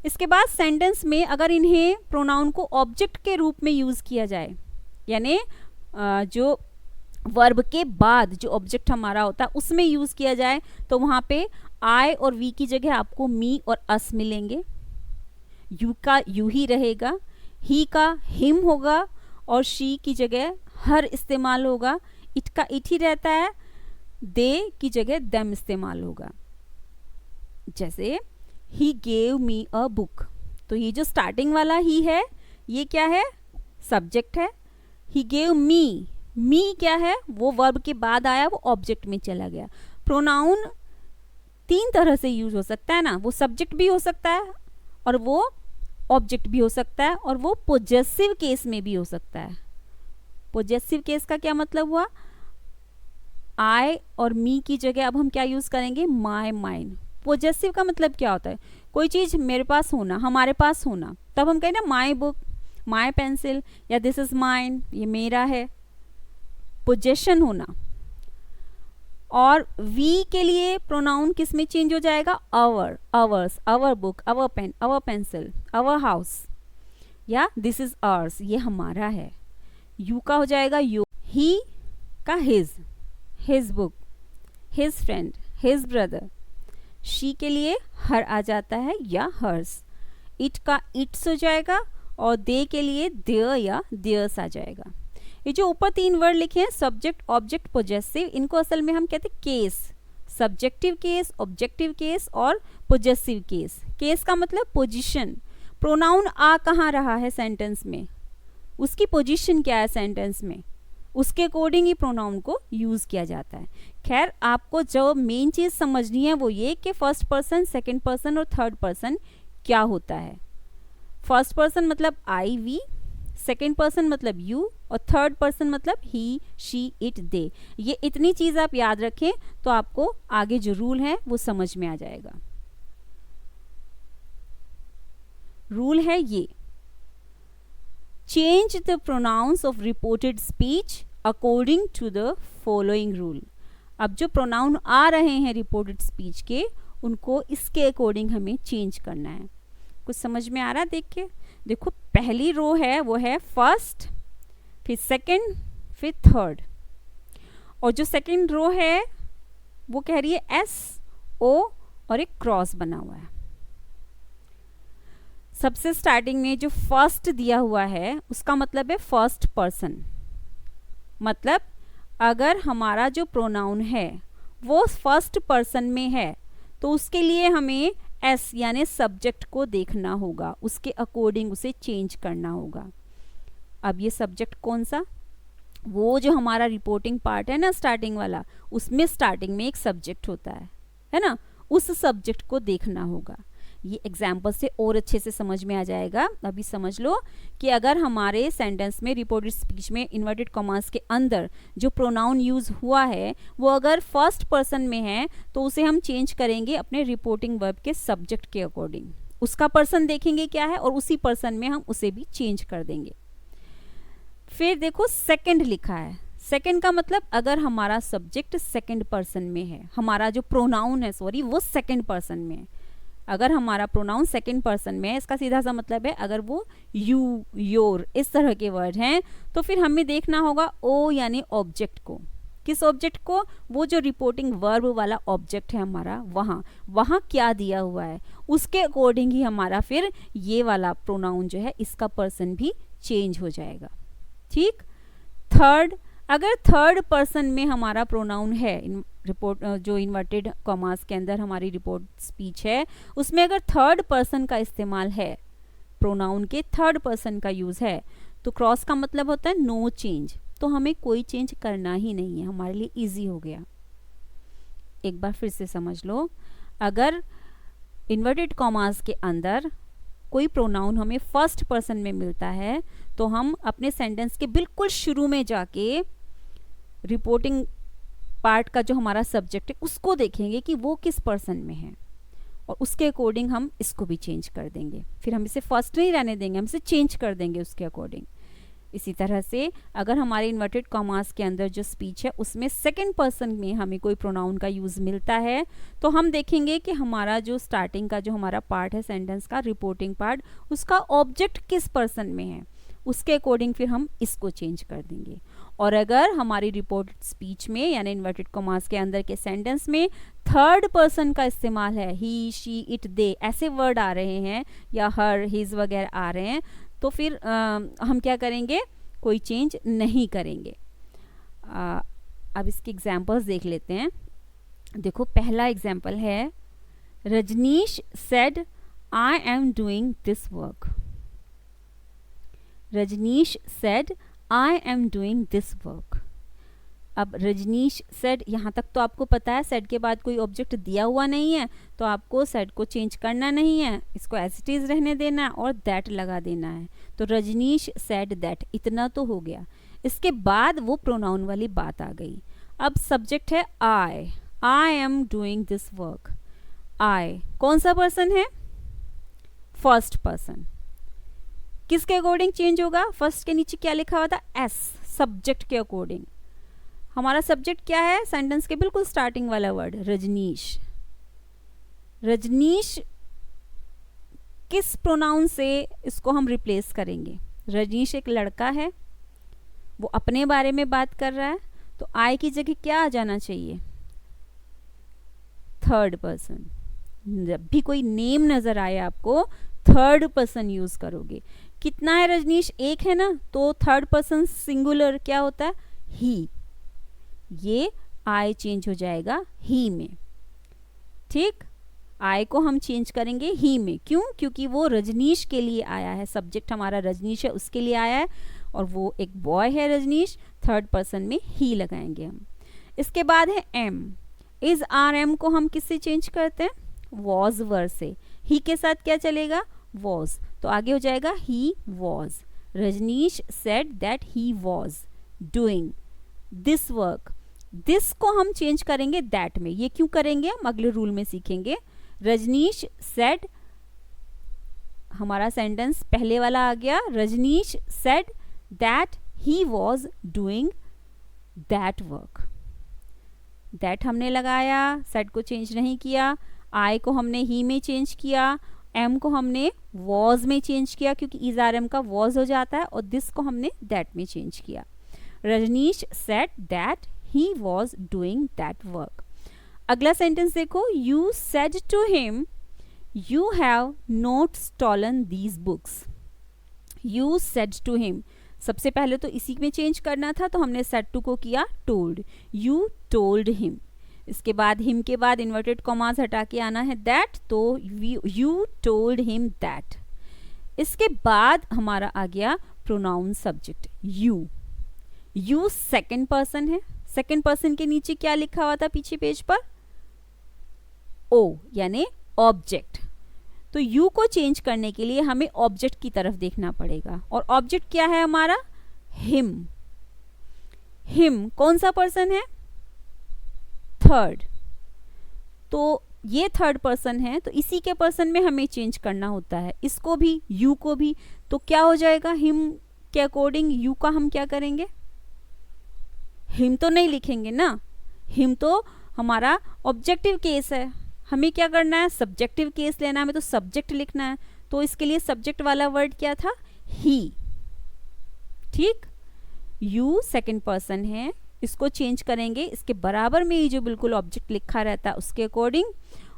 इसके बाद सेंटेंस में अगर इन्हें प्रोनाउन को ऑब्जेक्ट के रूप में यूज किया जाए, यानी जो वर्ब के बाद जो ऑब्जेक्ट हमारा होता है उसमें यूज किया जाए, तो वहां पे आई और वी की जगह आपको मी और अस मिलेंगे, यू का यू ही रहेगा, ही का हिम होगा, और शी की जगह हर इस्तेमाल होगा, इट का इट ही रहता है, दे की जगह देम इस्तेमाल होगा। जैसे he gave me a book, तो ये जो स्टार्टिंग वाला ही है ये क्या है, सब्जेक्ट है। ही गेव मी, मी क्या है, वो वर्ब के बाद आया, वो ऑब्जेक्ट में चला गया। प्रोनाउन तीन तरह से यूज हो सकता है ना, वो सब्जेक्ट भी हो सकता है और वो ऑब्जेक्ट भी हो सकता है और वो पोजेसिव केस में भी हो सकता है। पोजेसिव केस का क्या मतलब हुआ, आई और मी की जगह अब हम क्या यूज करेंगे, माई, माइन। पोजेसिव का मतलब क्या होता है, कोई चीज मेरे पास होना, हमारे पास होना, तब हम कहें ना माई बुक, माई पेंसिल, या दिस इज माइन, ये मेरा है, पोजेशन होना। और वी के लिए प्रोनाउन किस में चेंज हो जाएगा, our, ours, our book, our pen, our pencil, our house, या दिस इज आवर्स, ये हमारा है। यू का हो जाएगा यू, ही का his, his book, his friend, his brother. She के लिए हर आ जाता है या हर्स। इट का इट्स हो जाएगा और दे के लिए देयर या देयर्स आ जाएगा। ये जो ऊपर तीन वर्ड लिखे हैं सब्जेक्ट, ऑब्जेक्ट, पोजेसिव, इनको असल में हम कहते हैं case, subjective case, objective case और पोजेसिव केस। केस का मतलब पोजीशन, प्रोनाउन आ कहाँ रहा है सेंटेंस में, उसकी पोजीशन क्या है सेंटेंस में, उसके अकॉर्डिंग ही प्रोनाउन को यूज़ किया जाता है। खैर, आपको जो मेन चीज़ समझनी है वो ये कि फर्स्ट पर्सन, सेकंड पर्सन और थर्ड पर्सन क्या होता है। फर्स्ट पर्सन मतलब आई वी, सेकेंड पर्सन मतलब यू और थर्ड पर्सन मतलब ही, शी, इट, दे। ये इतनी चीज़ आप याद रखें तो आपको आगे जो रूल है वो समझ में आ जाएगा। रूल है ये, change the pronouns of reported speech according to the following rule. अब जो प्रोनाउन आ रहे हैं रिपोर्टेड स्पीच के, उनको इसके अकॉर्डिंग हमें चेंज करना है। कुछ समझ में आ रहा है? देख के देखो, पहली रो है वो है फर्स्ट, फिर सेकंड, फिर थर्ड, और जो सेकंड रो है वो कह रही है एस ओ और एक क्रॉस बना हुआ है। सबसे स्टार्टिंग में जो फर्स्ट दिया हुआ है उसका मतलब है फर्स्ट पर्सन, मतलब अगर हमारा जो प्रोनाउन है वो फर्स्ट पर्सन में है तो उसके लिए हमें एस यानी सब्जेक्ट को देखना होगा, उसके अकॉर्डिंग उसे चेंज करना होगा। अब ये सब्जेक्ट कौन सा, वो जो हमारा रिपोर्टिंग पार्ट है ना स्टार्टिंग वाला, उसमें स्टार्टिंग में एक सब्जेक्ट होता है ना, उस सब्जेक्ट को देखना होगा। ये एग्जाम्पल से और अच्छे से समझ में आ जाएगा। अभी समझ लो कि अगर हमारे सेंटेंस में रिपोर्टेड स्पीच में इन्वर्टेड कॉमास के अंदर जो प्रोनाउन यूज हुआ है वो अगर फर्स्ट पर्सन में है तो उसे हम चेंज करेंगे अपने रिपोर्टिंग वर्ब के सब्जेक्ट के अकॉर्डिंग। उसका पर्सन देखेंगे क्या है और उसी पर्सन में हम उसे भी चेंज कर देंगे। फिर देखो सेकंड लिखा है, सेकंड का मतलब अगर हमारा सब्जेक्ट सेकंड पर्सन में है, हमारा जो प्रोनाउन है वो सेकंड पर्सन में है। अगर हमारा प्रोनाउन सेकंड पर्सन में है, इसका सीधा सा मतलब है अगर वो यू, योर इस तरह के वर्ड हैं तो फिर हमें देखना होगा ओ यानी ऑब्जेक्ट को। किस ऑब्जेक्ट को? वो जो रिपोर्टिंग वर्ब वाला ऑब्जेक्ट है हमारा, वहाँ क्या दिया हुआ है उसके अकॉर्डिंग ही हमारा फिर ये वाला प्रोनाउन जो है इसका पर्सन भी चेंज हो जाएगा। ठीक। थर्ड, अगर थर्ड पर्सन में हमारा प्रोनाउन है, रिपोर्ट जो इन्वर्टेड कॉमास के अंदर हमारी रिपोर्ट स्पीच है उसमें अगर थर्ड पर्सन का इस्तेमाल है, प्रोनाउन के थर्ड पर्सन का यूज है, तो क्रॉस का मतलब होता है नो चेंज, तो हमें कोई चेंज करना ही नहीं है, हमारे लिए इजी हो गया। एक बार फिर से समझ लो, अगर इन्वर्टेड कॉमास के अंदर कोई प्रोनाउन हमें फर्स्ट पर्सन में मिलता है तो हम अपने सेंटेंस के बिल्कुल शुरू में जाके रिपोर्टिंग पार्ट का जो हमारा सब्जेक्ट है उसको देखेंगे कि वो किस पर्सन में है और उसके अकॉर्डिंग हम इसको भी चेंज कर देंगे। फिर हम इसे फर्स्ट नहीं रहने देंगे, हम इसे चेंज कर देंगे उसके अकॉर्डिंग। इसी तरह से अगर हमारे इन्वर्टेड कॉमास के अंदर जो स्पीच है उसमें सेकंड पर्सन में हमें कोई प्रोनाउन का यूज़ मिलता है तो हम देखेंगे कि हमारा जो स्टार्टिंग का जो हमारा पार्ट है सेंटेंस का, रिपोर्टिंग पार्ट, उसका ऑब्जेक्ट किस पर्सन में है, उसके अकॉर्डिंग फिर हम इसको चेंज कर देंगे। और अगर हमारी रिपोर्ट स्पीच में यानी इन्वर्टेड कॉमास के अंदर के सेंटेंस में थर्ड पर्सन का इस्तेमाल है, ही, शी, इट, दे ऐसे वर्ड आ रहे हैं या हर, हिज वगैरह आ रहे हैं, तो फिर हम क्या करेंगे, कोई चेंज नहीं करेंगे। अब इसके एग्जाम्पल्स देख लेते हैं। देखो पहला एग्जाम्पल है, Rajneesh said I am doing this work. Rajneesh said I am doing this work. अब रजनीश सेड, यहाँ तक तो आपको पता है सेड के बाद कोई ऑब्जेक्ट दिया हुआ नहीं है तो आपको सेड को चेंज करना नहीं है, इसको एज इट इज रहने देना है और दैट लगा देना है। तो रजनीश सेड दैट, इतना तो हो गया। इसके बाद वो प्रोनाउन वाली बात आ गई। अब सब्जेक्ट है I am doing this work. I कौन सा पर्सन है? First person. किसके अकॉर्डिंग चेंज होगा? फर्स्ट के नीचे क्या लिखा हुआ था? एस, सब्जेक्ट के अकॉर्डिंग। हमारा सब्जेक्ट क्या है? सेंटेंस के बिल्कुल स्टार्टिंग वाला वर्ड रजनीश। रजनीश किस प्रोनाउन से इसको हम रिप्लेस करेंगे? रजनीश एक लड़का है, वो अपने बारे में बात कर रहा है, तो आई की जगह क्या आ जाना चाहिए? Third person. जब भी कोई नेम नजर आए आपको थर्ड पर्सन यूज करोगे। कितना है रजनीश? एक है ना, तो थर्ड पर्सन सिंगुलर क्या होता है? ही। ये आई चेंज हो जाएगा ही में। ठीक, आई को हम चेंज करेंगे ही में। क्यों? क्योंकि वो रजनीश के लिए आया है, सब्जेक्ट हमारा रजनीश है, उसके लिए आया है और वो एक बॉय है रजनीश, थर्ड पर्सन में ही लगाएंगे हम। इसके बाद है एम। इज आर एम को हम किससे चेंज करते हैं? वॉज वर्ड से। ही के साथ क्या चलेगा? वॉज, तो आगे हो जाएगा he was. Rajneesh said that he was doing this work. This को हम चेंज करेंगे दैट में। ये क्यों करेंगे? हम अगले रूल में सीखेंगे। रजनीश सेड, हमारा सेंटेंस पहले वाला आ गया, Rajneesh said that he was doing that work. That हमने लगाया, सेड को चेंज नहीं किया, आई को हमने ही में चेंज किया, एम को हमने वॉज में चेंज किया क्योंकि इज आर एम का वॉज हो जाता है, और दिस को हमने दैट में चेंज किया। Rajneesh said that he was doing that work. अगला सेंटेंस देखो, you said to him you have not stolen these books. You said to him, सबसे पहले तो इसी में चेंज करना था, तो हमने सेड टू को किया टोल्ड। You told him. इसके बाद हिम के बाद इन्वर्टेड कॉमास हटा के आना है दैट, तो यू टोल्ड हिम दैट। इसके बाद हमारा आ गया pronoun subject you. You second person है, सेकंड पर्सन के नीचे क्या लिखा हुआ था पीछे पेज पर? ओ, यानी ऑब्जेक्ट। तो यू को चेंज करने के लिए हमें ऑब्जेक्ट की तरफ देखना पड़ेगा, और ऑब्जेक्ट क्या है हमारा? हिम। हिम कौन सा पर्सन है? थर्ड। तो ये थर्ड पर्सन है, तो इसी के पर्सन में हमें चेंज करना होता है, इसको भी यू को भी। तो क्या हो जाएगा? हिम के अकॉर्डिंग यू का हम क्या करेंगे? हिम तो नहीं लिखेंगे ना, हिम तो हमारा ऑब्जेक्टिव केस है, हमें क्या करना है? सब्जेक्टिव केस लेना है, हमें तो सब्जेक्ट लिखना है। तो इसके लिए सब्जेक्ट वाला वर्ड क्या था? ही। ठीक, यू सेकंड पर्सन है, इसको चेंज करेंगे इसके बराबर में ही जो बिल्कुल ऑब्जेक्ट लिखा रहता है उसके अकॉर्डिंग,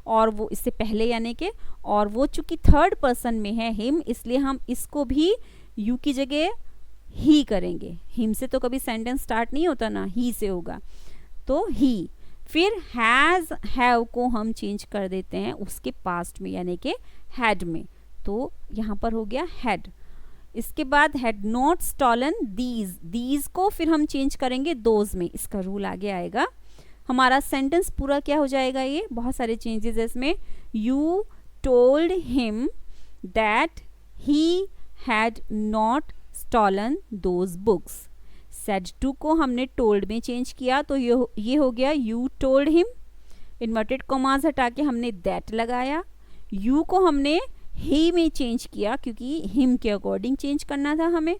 और वो इससे पहले यानी कि, और वो चूंकि थर्ड पर्सन में है हिम, इसलिए हम इसको भी यू की जगह ही करेंगे। हिम से तो कभी सेंटेंस स्टार्ट नहीं होता ना, ही से होगा, तो ही। फिर हैज हैव को हम चेंज कर देते हैं उसके पास्ट में यानी कि हैड में, तो यहाँ पर हो गया हैड। इसके बाद had not stolen these, these को फिर हम चेंज करेंगे दोज में, इसका रूल आगे आएगा। हमारा सेंटेंस पूरा क्या हो जाएगा? ये बहुत सारे चेंजेस है इसमें। You told him that he had not stolen those books. Said to को हमने टोल्ड में चेंज किया, तो ये हो गया you told him. Inverted commas हटा के हमने दैट लगाया। यू को हमने ही में चेंज किया क्योंकि हिम के अकॉर्डिंग चेंज करना था हमें,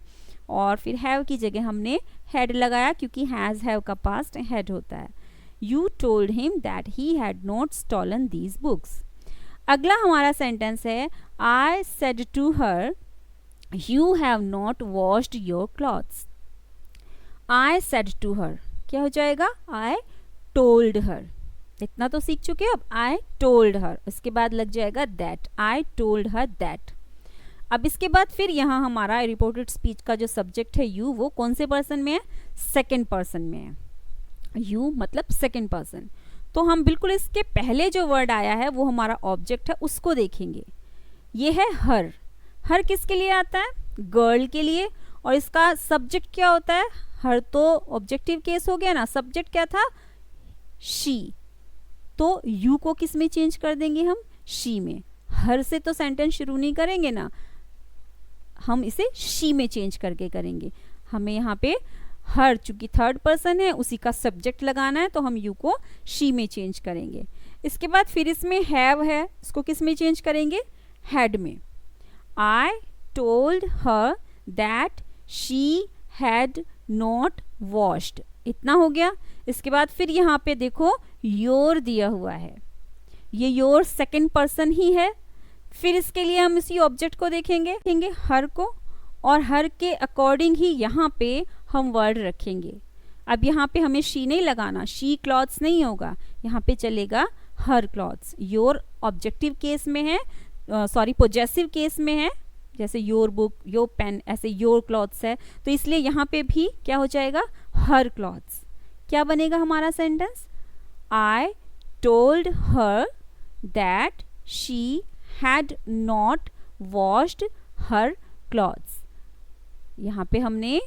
और फिर हैव की जगह हमने हैड लगाया क्योंकि हैज हैव का पास्ट हैड होता है। You told him that he had not stolen these books. अगला हमारा सेंटेंस है, I said to her you have not washed your clothes. I said to her क्या हो जाएगा? I told her. इतना तो सीख चुके हो, अब आई टोल्ड हर, इसके बाद लग जाएगा that, I told her that. अब इसके बाद फिर यहाँ हमारा रिपोर्टेड स्पीच का जो सब्जेक्ट है यू, वो कौन से पर्सन में है? सेकंड पर्सन में है। यू मतलब सेकंड पर्सन। तो हम बिल्कुल इसके पहले जो वर्ड आया है वो हमारा ऑब्जेक्ट है, उसको देखेंगे। ये है हर। हर किसके लिए आता है? गर्ल के लिए। और इसका सब्जेक्ट क्या होता है? हर तो ऑब्जेक्टिव केस हो गया ना, सब्जेक्ट क्या था? शी। तो यू को किस में चेंज कर देंगे हम? शी में। हर से तो सेंटेंस शुरू नहीं करेंगे ना, हम इसे शी में चेंज करके करेंगे। हमें यहाँ पे हर चूंकि थर्ड पर्सन है उसी का सब्जेक्ट लगाना है, तो हम यू को शी में चेंज करेंगे। इसके बाद फिर इसमें हैव है, इसको किस में चेंज करेंगे? हैड में। आई told her that she had not washed, इतना हो गया। इसके बाद फिर यहाँ पे देखो योर दिया हुआ है, ये योर सेकंड पर्सन ही है। फिर इसके लिए हम इसी ऑब्जेक्ट को देखेंगे हर को, और हर के अकॉर्डिंग ही यहाँ पे हम वर्ड रखेंगे। अब यहाँ पे हमें शी नहीं लगाना, शी क्लॉथ्स नहीं होगा, यहाँ पे चलेगा हर क्लॉथ्स। योर ऑब्जेक्टिव केस में है, सॉरी पोजेसिव केस में है, जैसे योर बुक, योर पेन, ऐसे योर क्लॉथ्स है, तो इसलिए यहाँ पे भी क्या हो जाएगा? हर क्लॉथ्स। क्या बनेगा हमारा sentence? I told her that she had not washed her clothes. यहाँ पे हमने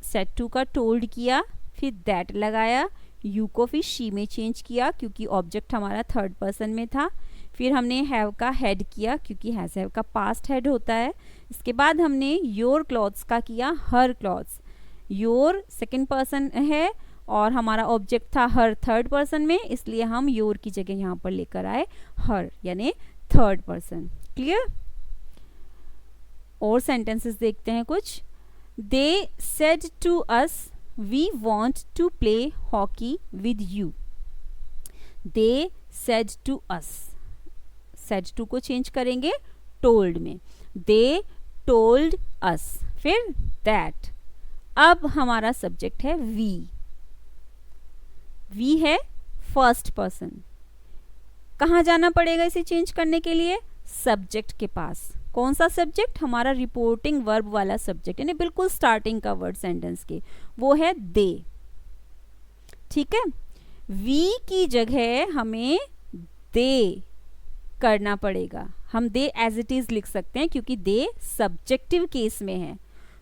सेड टू का टोल्ड किया, फिर दैट लगाया, यू को फिर शी में चेंज किया क्योंकि ऑब्जेक्ट हमारा थर्ड पर्सन में था, फिर हमने हैव का हैड किया क्योंकि हैज हैव का पास्ट हैड होता है। इसके बाद हमने योर क्लॉथ्स का किया हर क्लॉथ्स। योर सेकंड पर्सन है और हमारा ऑब्जेक्ट था हर थर्ड पर्सन में, इसलिए हम योर की जगह यहाँ पर लेकर आए हर यानी थर्ड पर्सन। क्लियर? और सेंटेंसेस देखते हैं कुछ। They said to us we want to play hockey with you. They said to us, said to को चेंज करेंगे टोल्ड में, दे टोल्ड अस, फिर दैट। अब हमारा सब्जेक्ट है वी, वी है फर्स्ट पर्सन। कहाँ जाना पड़ेगा इसे चेंज करने के लिए? सब्जेक्ट के पास। कौन सा सब्जेक्ट? हमारा रिपोर्टिंग वर्ब वाला सब्जेक्ट, यानी बिल्कुल स्टार्टिंग का वर्ड सेंटेंस के, वो है दे। ठीक है, वी की जगह हमें दे करना पड़ेगा। हम दे एज इट इज लिख सकते हैं क्योंकि दे सब्जेक्टिव केस में है,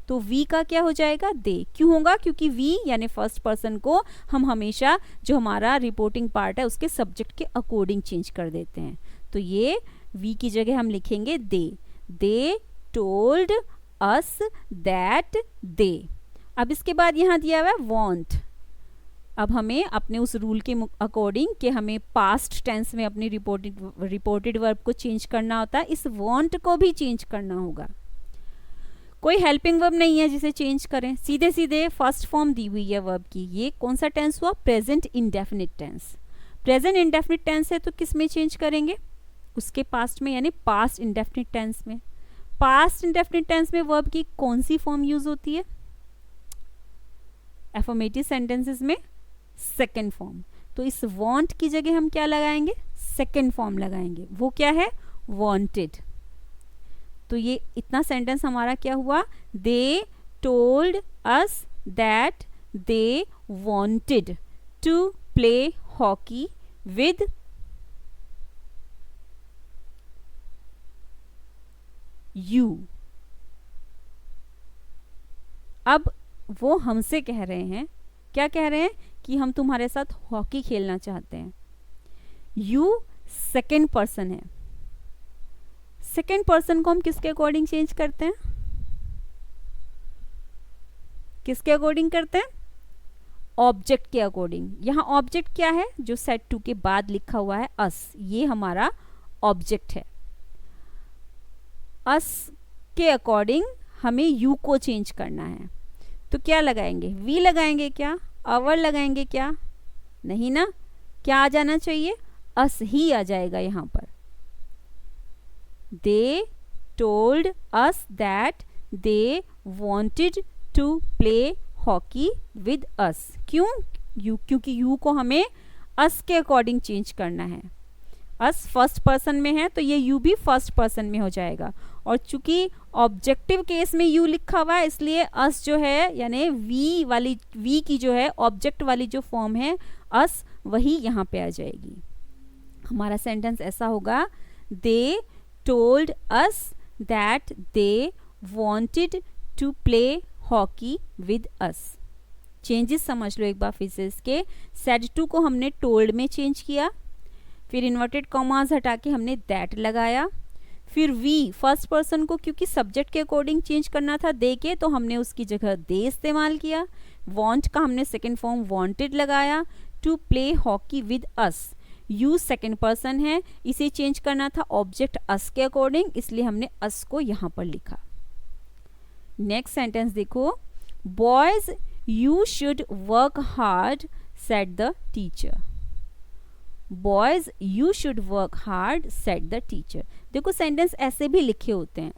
तो वी का क्या हो जाएगा? दे। क्यों होगा? क्योंकि वी यानी फर्स्ट पर्सन को हम हमेशा जो हमारा रिपोर्टिंग पार्ट है उसके सब्जेक्ट के अकॉर्डिंग चेंज कर देते हैं, तो ये वी की जगह हम लिखेंगे दे। दे टोल्ड अस दैट दे। अब इसके बाद यहाँ दिया हुआ है वॉन्ट। अब हमें अपने उस रूल के अकॉर्डिंग कि हमें पास्ट टेंस में अपनी रिपोर्टेड वर्ब को चेंज करना होता है, इस वॉन्ट को भी चेंज करना होगा। कोई हेल्पिंग वर्ब नहीं है जिसे चेंज करें, सीधे सीधे फर्स्ट फॉर्म दी हुई है वर्ब की। ये कौन सा टेंस हुआ? Present indefinite tense. Present indefinite tense है तो किस में चेंज करेंगे? उसके पास्ट में, यानी पास्ट इंडेफिनिट टेंस में। पास्ट इंडेफिनिट टेंस में वर्ब की कौन सी फॉर्म यूज होती है? एफर्मेटिव सेंटेंसेस में सेकेंड फॉर्म। तो इस वांट की जगह हम क्या लगाएंगे? सेकेंड फॉर्म लगाएंगे। वो क्या है? वांटेड। तो ये इतना सेंटेंस हमारा क्या हुआ? They told us that they wanted to play hockey with you. अब वो हमसे कह रहे हैं, क्या कह रहे हैं? कि हम तुम्हारे साथ हॉकी खेलना चाहते हैं। यू सेकेंड पर्सन है। सेकेंड पर्सन को हम किसके अकॉर्डिंग चेंज करते हैं? किसके अकॉर्डिंग करते हैं? ऑब्जेक्ट के अकॉर्डिंग। यहां ऑब्जेक्ट क्या है? जो सेड टू के बाद लिखा हुआ है अस, ये हमारा ऑब्जेक्ट है। अस के अकॉर्डिंग हमें यू को चेंज करना है, तो क्या लगाएंगे? वी लगाएंगे क्या? अवर लगाएंगे क्या? नहीं ना। क्या आ जाना चाहिए? अस ही आ जाएगा यहां पर। They told us that they wanted to play hockey with us. क्यों? क्योंकि यू को हमें अस के अकॉर्डिंग चेंज करना है। अस फर्स्ट पर्सन में है तो ये यू भी फर्स्ट पर्सन में हो जाएगा, और चूंकि ऑब्जेक्टिव केस में यू लिखा हुआ है इसलिए अस जो है यानी वी की जो है ऑब्जेक्ट वाली जो फॉर्म है अस, वही यहाँ पे आ जाएगी। हमारा सेंटेंस ऐसा होगा, they told us that they wanted to play hockey with us. Changes समझ लो एक बार फिर से इसके। सेड टू को हमने टोल्ड में चेंज किया, फिर इन्वर्टेड कॉमास हटा के हमने दैट लगाया, फिर वी फर्स्ट पर्सन को क्योंकि सब्जेक्ट के अकॉर्डिंग चेंज करना था दे के, तो हमने उसकी जगह दे इस्तेमाल किया। वांट का हमने सेकंड फॉर्म वांटेड लगाया। To play hockey with us, you second person है, इसे चेंज करना था ऑब्जेक्ट अस के अकॉर्डिंग, इसलिए हमने अस को यहां पर लिखा। नेक्स्ट सेंटेंस देखो, boys you should work hard said the teacher. Boys you should work hard said the teacher. देखो सेंटेंस ऐसे भी लिखे होते हैं,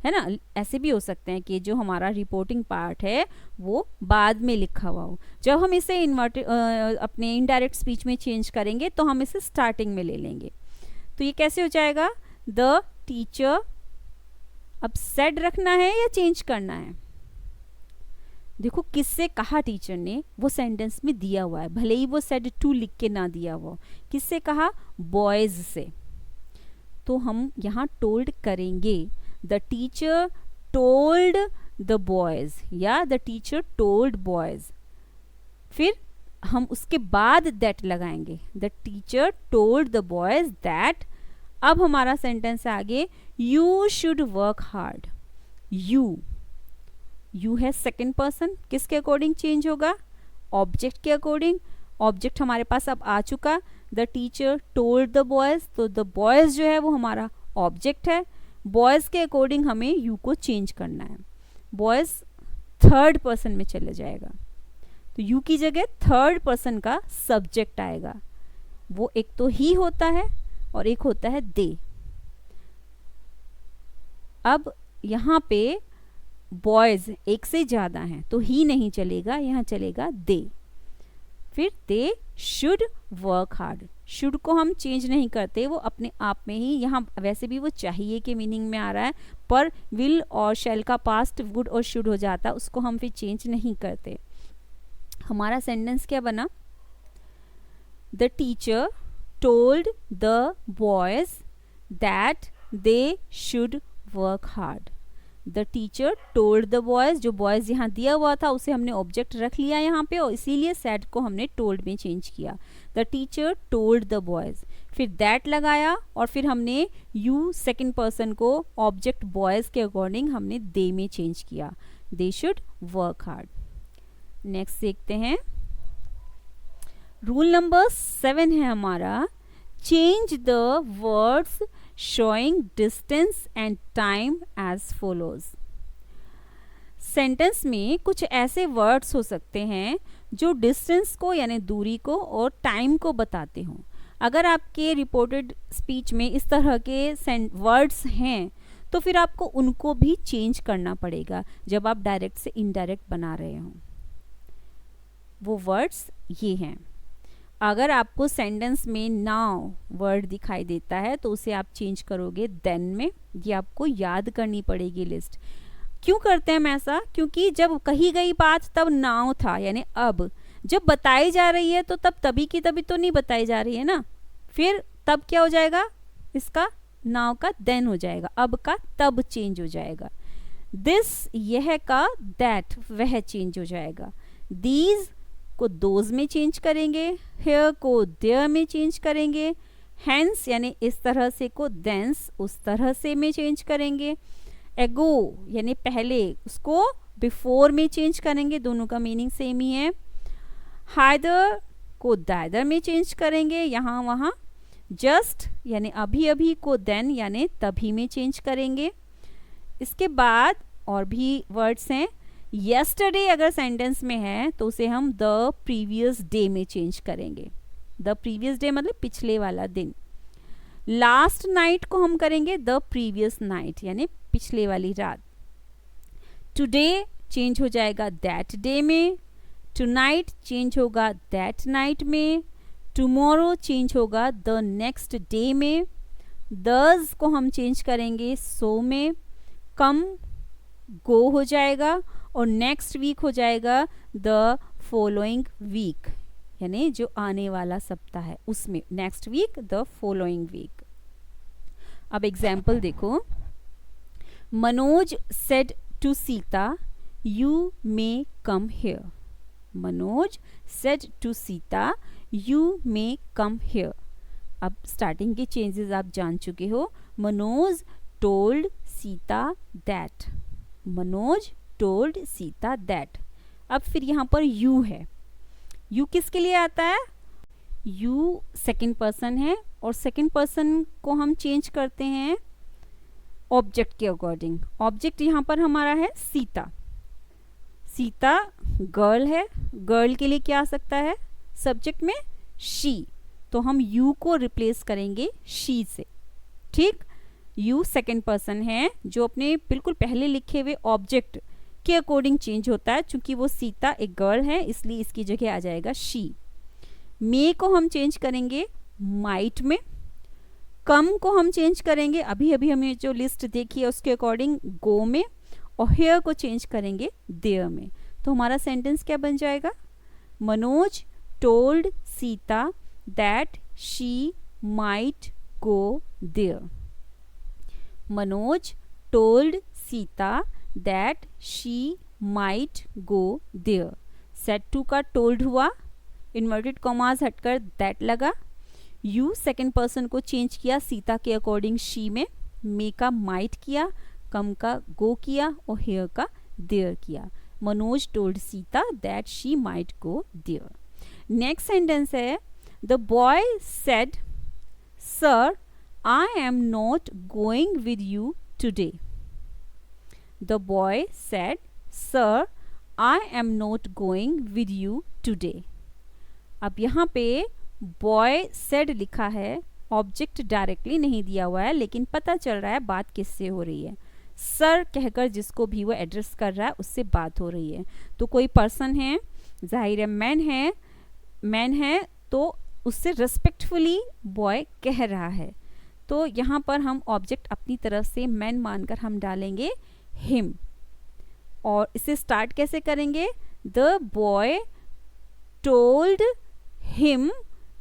है ना, ऐसे भी हो सकते हैं कि जो हमारा रिपोर्टिंग पार्ट है वो बाद में लिखा हुआ हो। जब हम इसे अपने इनडायरेक्ट स्पीच में चेंज करेंगे तो हम इसे स्टार्टिंग में ले लेंगे। तो ये कैसे हो जाएगा? The teacher. अब सेड रखना है या चेंज करना है? देखो किससे कहा टीचर ने, वो सेंटेंस में दिया हुआ है, भले ही वो सेड टू लिख के ना दिया हुआ, किससे कहा, बॉयज से। तो हम यहाँ टोल्ड करेंगे, the teacher told the boys या द टीचर टोल्ड बॉयज, फिर हम उसके बाद दैट लगाएंगे, the teacher told the boys that. अब हमारा सेंटेंस है आगे, you should work hard. You है सेकेंड पर्सन, किसके अकॉर्डिंग चेंज होगा, ऑब्जेक्ट के अकॉर्डिंग। ऑब्जेक्ट हमारे पास अब आ चुका, the teacher told the boys, तो द बॉयज जो है वो हमारा ऑब्जेक्ट है। बॉयज के अकॉर्डिंग हमें यू को चेंज करना है, बॉयज थर्ड पर्सन में चले जाएगा, तो यू की जगह थर्ड पर्सन का सब्जेक्ट आएगा, वो एक तो ही होता है और एक होता है दे। अब यहाँ पे बॉयज एक से ज्यादा हैं तो ही नहीं चलेगा, यहाँ चलेगा दे। फिर दे शुड वर्क हार्ड, शुड को हम चेंज नहीं करते, वो अपने आप में ही, यहाँ वैसे भी वो चाहिए के मीनिंग में आ रहा है, पर विल और शैल का पास्ट वुड और शुड हो जाता, उसको हम फिर चेंज नहीं करते। हमारा सेंटेंस क्या बना, the teacher told the boys that they should work hard. The teacher told the boys, जो बॉयज यहाँ दिया हुआ था उसे हमने ऑब्जेक्ट रख लिया यहाँ पे, और इसीलिए सेड को हमने टोल्ड में चेंज किया। The teacher told the boys, फिर दैट लगाया और फिर हमने यू सेकेंड पर्सन को ऑब्जेक्ट बॉयज के अकॉर्डिंग हमने दे में चेंज किया, they should work hard. Next देखते हैं, रूल नंबर 7 है हमारा, change the words showing distance and time as follows. सेंटेंस में कुछ ऐसे वर्ड्स हो सकते हैं जो डिस्टेंस को यानी दूरी को और टाइम को बताते हों। अगर आपके रिपोर्टेड स्पीच में इस तरह के वर्ड्स हैं तो फिर आपको उनको भी चेंज करना पड़ेगा जब आप डायरेक्ट से इनडायरेक्ट बना रहे हों। वो वर्ड्स ये हैं, अगर आपको सेंटेंस में नाउ वर्ड दिखाई देता है तो उसे आप चेंज करोगे देन में, ये आपको याद करनी पड़ेगी लिस्ट। क्यों करते हैं हम ऐसा, क्योंकि जब कही गई बात तब नाउ था यानी अब, जब बताई जा रही है तो तब तभी की तभी तो नहीं बताई जा रही है ना, फिर तब क्या हो जाएगा, इसका नाउ का देन हो जाएगा, अब का तब चेंज हो जाएगा। दिस यह का दैट वह चेंज हो जाएगा, दीज को दोज में चेंज करेंगे, हेयर को देयर में चेंज करेंगे, हैंस यानी इस तरह से को देंस उस तरह से में चेंज करेंगे, एगो यानी पहले उसको बिफोर में चेंज करेंगे, दोनों का मीनिंग सेम ही है। हाइदर को दाइदर में चेंज करेंगे, यहाँ वहाँ। जस्ट यानी अभी अभी को देन यानी तभी में चेंज करेंगे। इसके बाद और भी वर्ड्स हैं, येस्टरडे अगर सेंटेंस में है तो उसे हम द प्रीवियस डे में चेंज करेंगे, द प्रीवियस डे मतलब पिछले वाला दिन। लास्ट नाइट को हम करेंगे द प्रीवियस नाइट यानी पिछले वाली रात। टुडे चेंज हो जाएगा दैट डे में, टुनाइट चेंज होगा दैट नाइट में, टुमारो चेंज होगा द नेक्स्ट डे में, दस को हम चेंज करेंगे सो में, कम गो हो जाएगा और नेक्स्ट वीक हो जाएगा द फॉलोइंग वीक यानी जो आने वाला सप्ताह है उसमें, next week the following week. अब एग्जाम्पल देखो, Manoj said to Sita you may come here. Manoj said to Sita you may come here. अब स्टार्टिंग के चेंजेस आप जान चुके हो, Manoj told Sita that, Manoj told Sita that. अब फिर यहाँ पर यू है, यू किसके लिए आता है, यू सेकंड पर्सन है और सेकंड पर्सन को हम चेंज करते हैं ऑब्जेक्ट के अकॉर्डिंग। ऑब्जेक्ट यहाँ पर हमारा है सीता, सीता गर्ल है, गर्ल के लिए क्या आ सकता है सब्जेक्ट में शी, तो हम यू को रिप्लेस करेंगे शी से। ठीक, यू सेकंड पर्सन है जो अपने बिल्कुल पहले लिखे हुए ऑब्जेक्ट के अकॉर्डिंग चेंज होता है, चूंकि वो सीता एक गर्ल है इसलिए इसकी जगह आ जाएगा शी। मे को हम चेंज करेंगे माइट में, कम को हम चेंज करेंगे अभी अभी हमें जो लिस्ट देखी है उसके अकॉर्डिंग गो में, और हेयर को चेंज करेंगे देयर में। तो हमारा सेंटेंस क्या बन जाएगा? Manoj told Sita that she might go there. Manoj told Sita that she might go there. Said to का टोल्ड हुआ, इन्वर्टेड कॉमास हटकर दैट लगा. यू सेकेंड पर्सन को चेंज किया सीता के अकॉर्डिंग शी में, मे का माइट किया, कम का गो किया और हेयर का देयर किया. Manoj told Sita that she might go there. Next sentence है the boy said sir I am not going with you today. The boy said sir I am not going with you today. अब यहाँ पे boy said लिखा है, object directly नहीं दिया हुआ है, लेकिन पता चल रहा है बात किससे हो रही है. सर कहकर जिसको भी वो एड्रेस कर रहा है उससे बात हो रही है. तो कोई पर्सन है, जाहिर है मैन है तो उससे रिस्पेक्टफुली बॉय कह रहा है. तो यहाँ पर हम ऑब्जेक्ट अपनी तरफ से मैन मानकर हम डालेंगे हिम. और इसे स्टार्ट कैसे करेंगे? द बॉय टोल्ड हिम,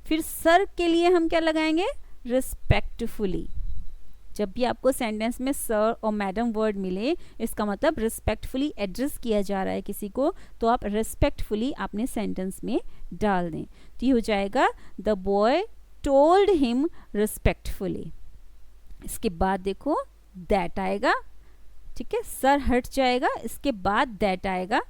फिर सर के लिए हम क्या लगाएंगे? रिस्पेक्टफुली. जब भी आपको सेंटेंस में सर और मैडम वर्ड मिले, इसका मतलब रिस्पेक्टफुली एड्रेस किया जा रहा है किसी को, तो आप रिस्पेक्टफुली अपने सेंटेंस में डाल दें. तो ये हो जाएगा the boy told him respectfully. इसके बाद देखो दैट आएगा, ठीक है, सर हट जाएगा, इसके बाद दैट आएगा.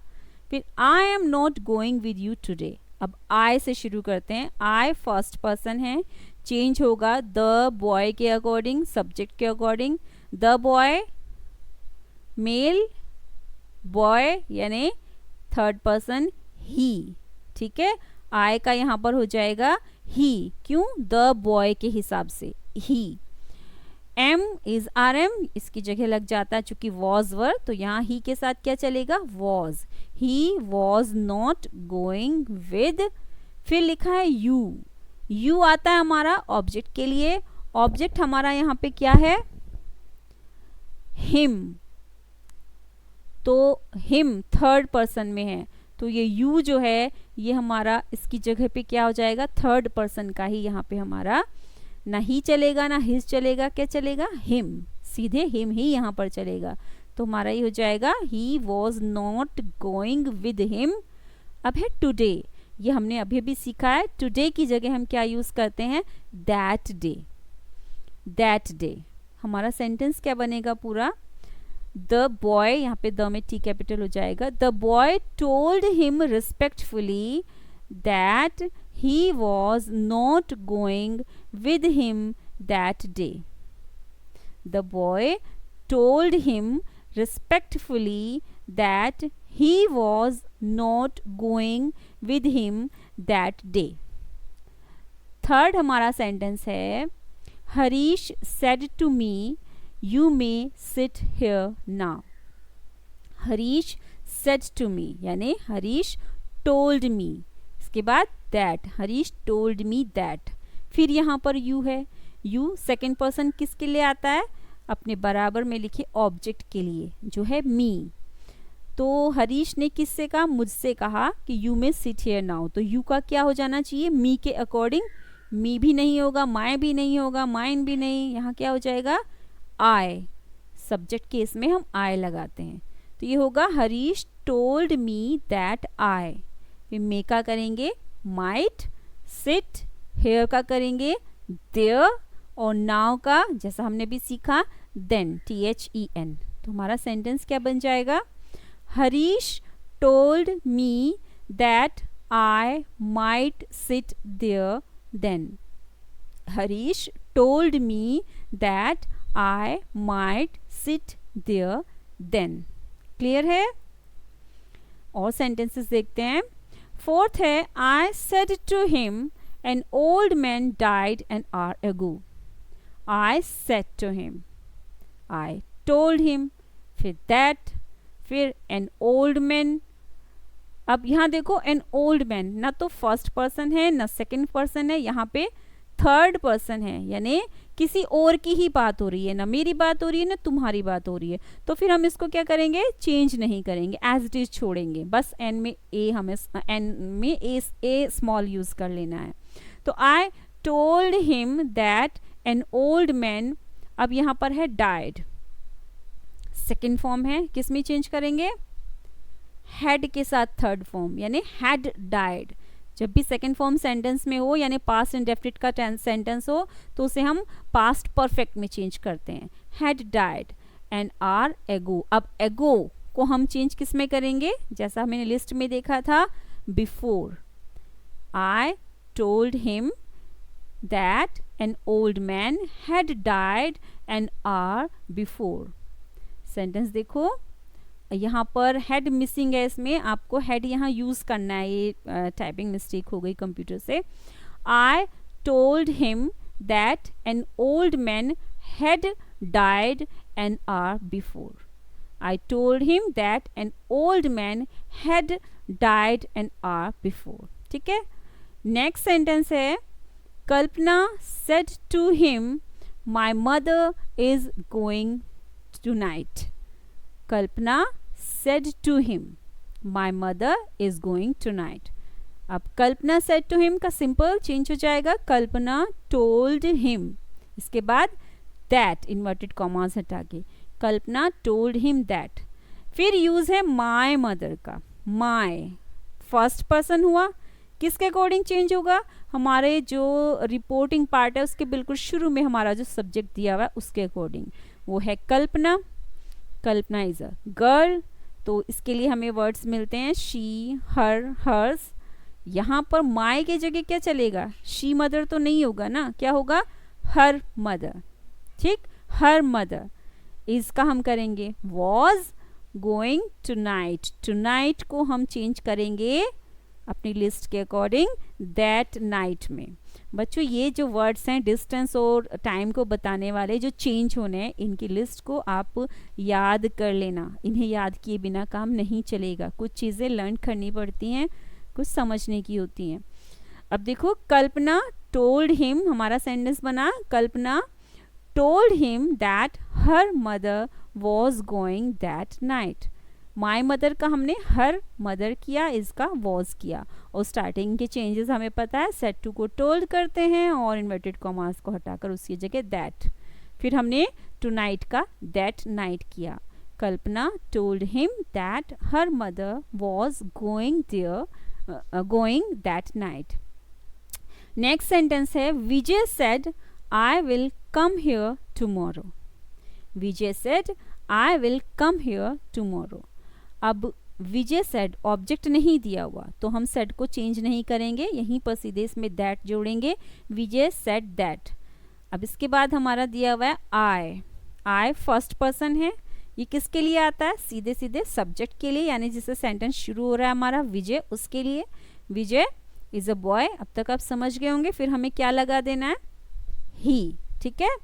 फिर I am not going with you today. अब आई से शुरू करते हैं. आई फर्स्ट पर्सन है, चेंज होगा द बॉय के अकॉर्डिंग, सब्जेक्ट के according. The boy male, boy यानी थर्ड पर्सन ही, ठीक है. आई का यहाँ पर हो जाएगा ही, क्यों? द बॉय के हिसाब से ही. एम इज आर एम, इसकी जगह लग जाता है चूंकि वॉज वर, तो यहाँ ही के साथ क्या चलेगा? Was. He was not going with. फिर लिखा है यू. यू आता है हमारा ऑब्जेक्ट के लिए. ऑब्जेक्ट हमारा यहाँ पे क्या है? हिम. तो हिम थर्ड पर्सन में है, तो ये यू जो है ये हमारा इसकी जगह पे क्या हो जाएगा? थर्ड पर्सन का ही यहाँ पे हमारा, ना ही चलेगा ना हिज चलेगा, क्या चलेगा? हिम. सीधे हिम ही यहाँ पर चलेगा. तो हमारा ये हो जाएगा he was not going with him. अब है टुडे. ये हमने अभी भी सीखा है. टुडे की जगह हम क्या यूज करते हैं? That day. That day. हमारा सेंटेंस क्या बनेगा पूरा? द बॉय, यहाँ पे द में टी कैपिटल हो जाएगा. The boy told him respectfully that he was not going with him that day. The boy told him respectfully that he was not going with him that day. Third हमारा sentence है Harish said to me you may sit here now. Harish said to me यानी Harish told me. इसके बाद that, Harish told me that. फिर यहाँ पर you है. You second person किसके लिए आता है? अपने बराबर में लिखे ऑब्जेक्ट के लिए जो है मी. तो हरीश ने किससे कहा? मुझसे कहा कि यू में सिट हियर नाउ. तो यू का क्या हो जाना चाहिए? मी के अकॉर्डिंग. मी भी नहीं होगा, माय भी नहीं होगा, माइन भी नहीं. यहाँ क्या हो जाएगा? आई. सब्जेक्ट केस में हम आई लगाते हैं. तो ये होगा हरीश टोल्ड मी दैट आई. फिर मे का करेंगे माइट. सिट, हेयर का करेंगे देयर, और नाउ का जैसा हमने भी सीखा देन, THEN. तो हमारा सेंटेंस क्या बन जाएगा? Harish told me that I might sit there then. Harish told me that I might sit there then. Clear है? और सेंटेंसेस देखते हैं. फोर्थ है I said to him an old man died an hour ago. I said to him, I told him, फिर that, फिर an old man. अब यहाँ देखो an old man, ना तो फर्स्ट पर्सन है ना सेकंड पर्सन है, यहाँ पे थर्ड पर्सन है, यानी किसी और की ही बात हो रही है, ना मेरी बात हो रही है ना तुम्हारी बात हो रही है, तो फिर हम इसको क्या करेंगे, चेंज नहीं करेंगे, एज इट इज छोड़ेंगे, बस एन में ए हमें एन में ए स्मॉल यूज कर लेना है। तो आई told him that an old man, अब यहाँ पर है डाइड, सेकेंड फॉर्म है, किस में चेंज करेंगे, हैड के साथ थर्ड फॉर्म, यानी हैड डाइड। जब भी सेकेंड फॉर्म सेंटेंस में हो यानी पास्ट इंडेफिनिट का सेंटेंस हो तो उसे हम पास्ट परफेक्ट में चेंज करते हैं, हैड डाइड एन आर एगो। अब एगो को हम चेंज किस में करेंगे, जैसा हमने लिस्ट में देखा था, before. I told him that an old man had died an hour before. Sentence देखो, यहाँ पर हेड मिसिंग है, इसमें आपको हेड यहाँ यूज करना है, ये टाइपिंग मिस्टेक हो गई कंप्यूटर से। I told him that an old man had died an hour before. I told him that an old man had died an hour before. ठीक है, नेक्स्ट सेंटेंस है, Kalpana said to him my mother is going tonight. Kalpana said to him my mother is going tonight। अब Kalpana said to him का simple change हो जाएगा, कल्पना told him, इसके बाद that inverted commas हटा के, कल्पना told him that। फिर यूज है my mother का, my फर्स्ट पर्सन हुआ, किसके अकॉर्डिंग चेंज होगा, हमारे जो रिपोर्टिंग पार्ट है उसके बिल्कुल शुरू में हमारा जो सब्जेक्ट दिया हुआ है उसके अकॉर्डिंग, वो है कल्पना। कल्पना इज अ गर्ल, तो इसके लिए हमें वर्ड्स मिलते हैं शी, हर, हर्स। यहाँ पर माई के जगह क्या चलेगा, शी मदर तो नहीं होगा ना, क्या होगा, हर मदर। ठीक, हर मदर। इसका हम करेंगे वॉज गोइंग टूनाइट। टूनाइट को हम चेंज करेंगे अपनी लिस्ट के अकॉर्डिंग दैट नाइट में। बच्चों ये जो वर्ड्स हैं डिस्टेंस और टाइम को बताने वाले जो चेंज होने हैं, इनकी लिस्ट को आप याद कर लेना, इन्हें याद किए बिना काम नहीं चलेगा, कुछ चीज़ें लर्न करनी पड़ती हैं, कुछ समझने की होती हैं। अब देखो, कल्पना टोल्ड हिम, हमारा सेंटेंस बना, Kalpana told him that her mother was going that night. My mother का हमने हर मदर किया, इसका वॉज किया, और स्टार्टिंग के चेंजेस हमें पता है, सेड टू को टोल्ड करते हैं और इन्वर्टेड कॉमास को हटाकर उसकी जगह दैट। फिर हमने टू नाइट का दैट नाइट किया। Kalpana told him that her mother was going that night. Next sentence है, Vijay said I will come here tomorrow. Vijay said I will come here tomorrow. अब विजय सेड ऑब्जेक्ट नहीं दिया हुआ तो हम सेड को चेंज नहीं करेंगे, यहीं पर सीधे इसमें दैट जोड़ेंगे, विजय सेड दैट। अब इसके बाद हमारा दिया हुआ है आई। आई फर्स्ट पर्सन है, ये किसके लिए आता है, सीधे सीधे सब्जेक्ट के लिए, यानी जिससे सेंटेंस शुरू हो रहा है हमारा विजय, उसके लिए। विजय इज अ बॉय, अब तक आप समझ गए होंगे। फिर हमें क्या लगा देना है, ही। ठीक है,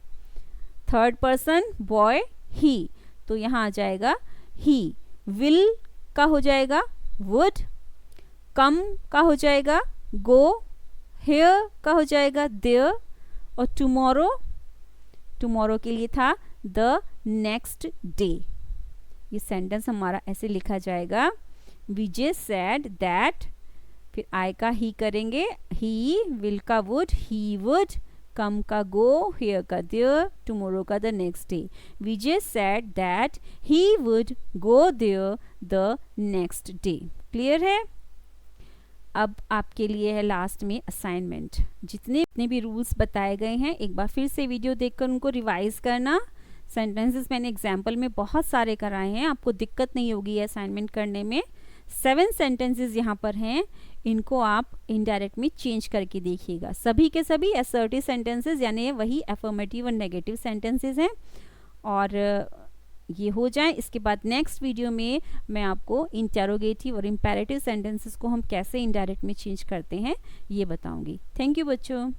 थर्ड पर्सन बॉय ही, तो यहाँ आ जाएगा ही। विल का हो जाएगा वुड, कम का हो जाएगा गो, हेयर का हो जाएगा देयर, और टुमारो, टुमारो के लिए था द नेक्स्ट डे। ये सेंटेंस हमारा ऐसे लिखा जाएगा, विजय सेड दैट, फिर आई का ही करेंगे, ही, विल का वुड, ही वुड, कम का गो, हेयर का देयर, टुमारो का the next day. Vijay said that he would go there the next day. Clear है? अब आपके लिए है लास्ट में असाइनमेंट। जितने भी रूल्स बताए गए हैं एक बार फिर से वीडियो देखकर उनको रिवाइज करना। सेंटेंसेस मैंने एग्जाम्पल में बहुत सारे कराए हैं, आपको दिक्कत नहीं होगी असाइनमेंट करने में। 7 सेंटेंसेस यहाँ पर हैं, इनको आप इनडायरेक्ट में चेंज करके देखिएगा। सभी के सभी असर्टिव सेंटेंसेस यानी वही अफर्मेटिव और नेगेटिव सेंटेंसेस हैं, और ये हो जाए। इसके बाद नेक्स्ट वीडियो में मैं आपको इंटेरोगेटिव और इम्पेरेटिव सेंटेंसेस को हम कैसे इनडायरेक्ट में चेंज करते हैं ये बताऊंगी। थैंक यू बच्चों।